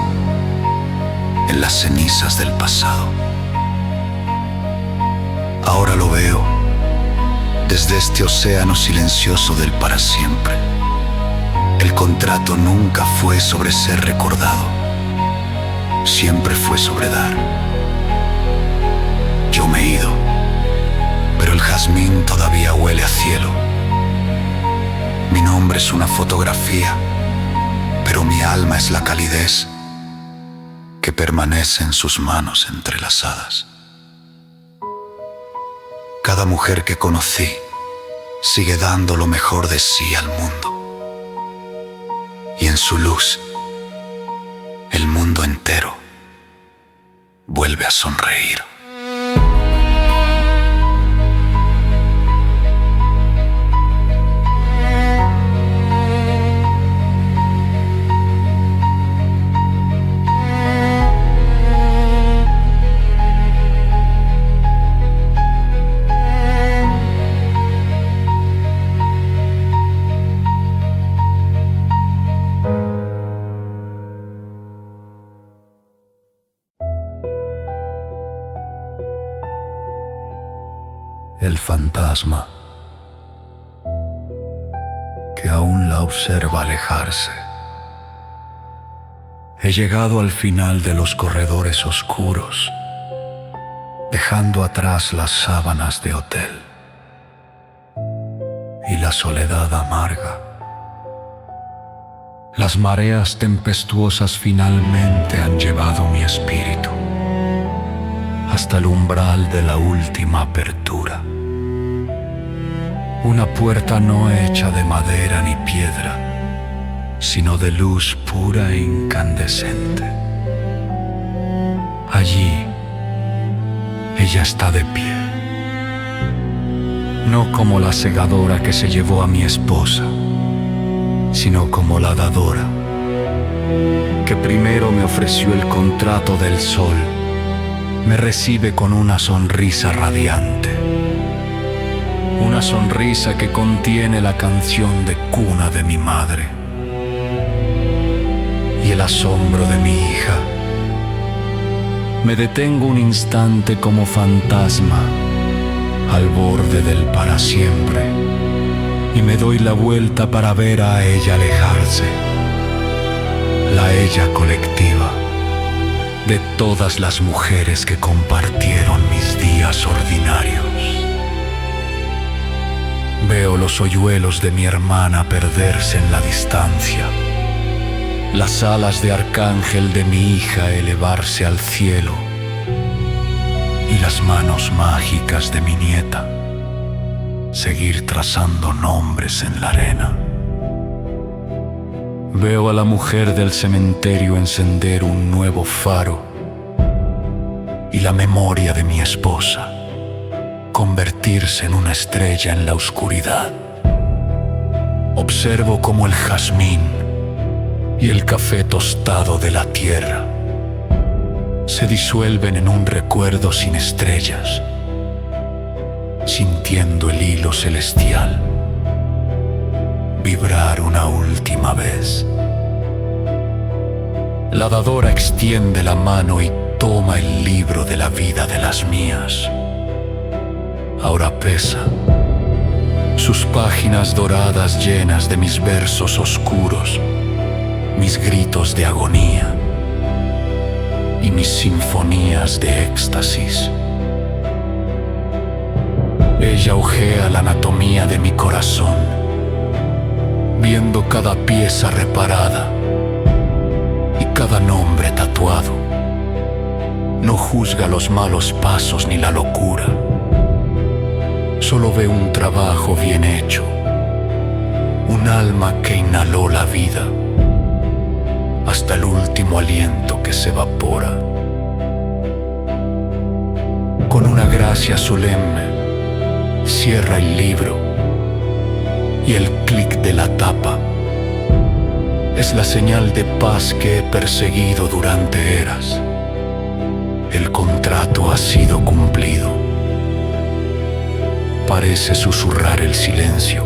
en las cenizas del pasado. Ahora lo veo desde este océano silencioso del para siempre. El contrato nunca fue sobre ser recordado, siempre fue sobre dar. Yo me he ido, pero el jazmín todavía huele a cielo. Mi nombre es una fotografía, pero mi alma es la calidez que permanece en sus manos entrelazadas. Cada mujer que conocí sigue dando lo mejor de sí al mundo. Y en su luz, el mundo entero vuelve a sonreír. El fantasma que aún la observa alejarse. He llegado al final de los corredores oscuros, dejando atrás las sábanas de hotel y la soledad amarga. Las mareas tempestuosas finalmente han llevado mi espíritu hasta el umbral de la última apertura. Una puerta no hecha de madera ni piedra, sino de luz pura e incandescente. Allí, ella está de pie, no como la segadora que se llevó a mi esposa, sino como la dadora, que primero me ofreció el contrato del sol. Me recibe con una sonrisa radiante, una sonrisa que contiene la canción de cuna de mi madre y el asombro de mi hija. Me detengo un instante como fantasma al borde del para siempre y me doy la vuelta para ver a ella alejarse, la ella colectiva de todas las mujeres que compartieron mis días ordinarios. Veo los hoyuelos de mi hermana perderse en la distancia, las alas de arcángel de mi hija elevarse al cielo y las manos mágicas de mi nieta seguir trazando nombres en la arena. Veo a la mujer del cementerio encender un nuevo faro y la memoria de mi esposa convertirse en una estrella en la oscuridad. Observo cómo el jazmín y el café tostado de la tierra se disuelven en un recuerdo sin estrellas, sintiendo el hilo celestial vibrar una última vez. La dadora extiende la mano y toma el libro de la vida de las mías. Ahora pesa, sus páginas doradas llenas de mis versos oscuros, mis gritos de agonía y mis sinfonías de éxtasis. Ella ojea la anatomía de mi corazón, viendo cada pieza reparada y cada nombre tatuado. No juzga los malos pasos ni la locura, solo ve un trabajo bien hecho, un alma que inhaló la vida hasta el último aliento que se evapora. Con una gracia solemne, cierra el libro y el clic de la tapa es la señal de paz que he perseguido durante eras. El contrato ha sido cumplido. Parece susurrar el silencio.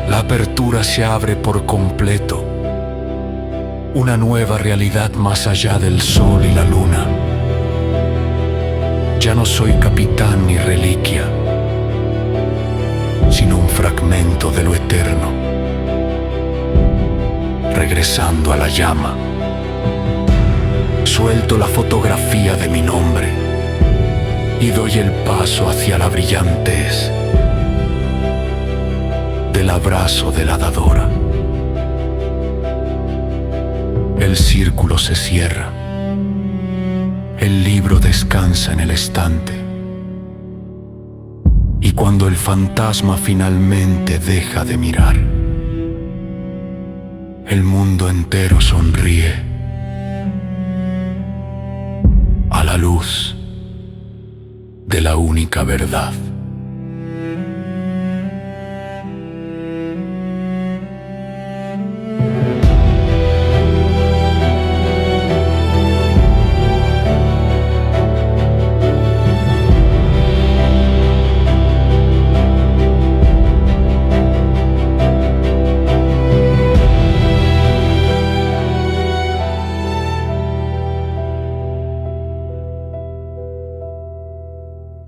La apertura se abre por completo. Una nueva realidad más allá del sol y la luna. Ya no soy capitán ni reliquia, sino un fragmento de lo eterno, regresando a la llama. Suelto la fotografía de mi nombre y doy el paso hacia la brillantez del abrazo de la dadora. El círculo se cierra, el libro descansa en el estante, y cuando el fantasma finalmente deja de mirar, el mundo entero sonríe a la luz de la única verdad.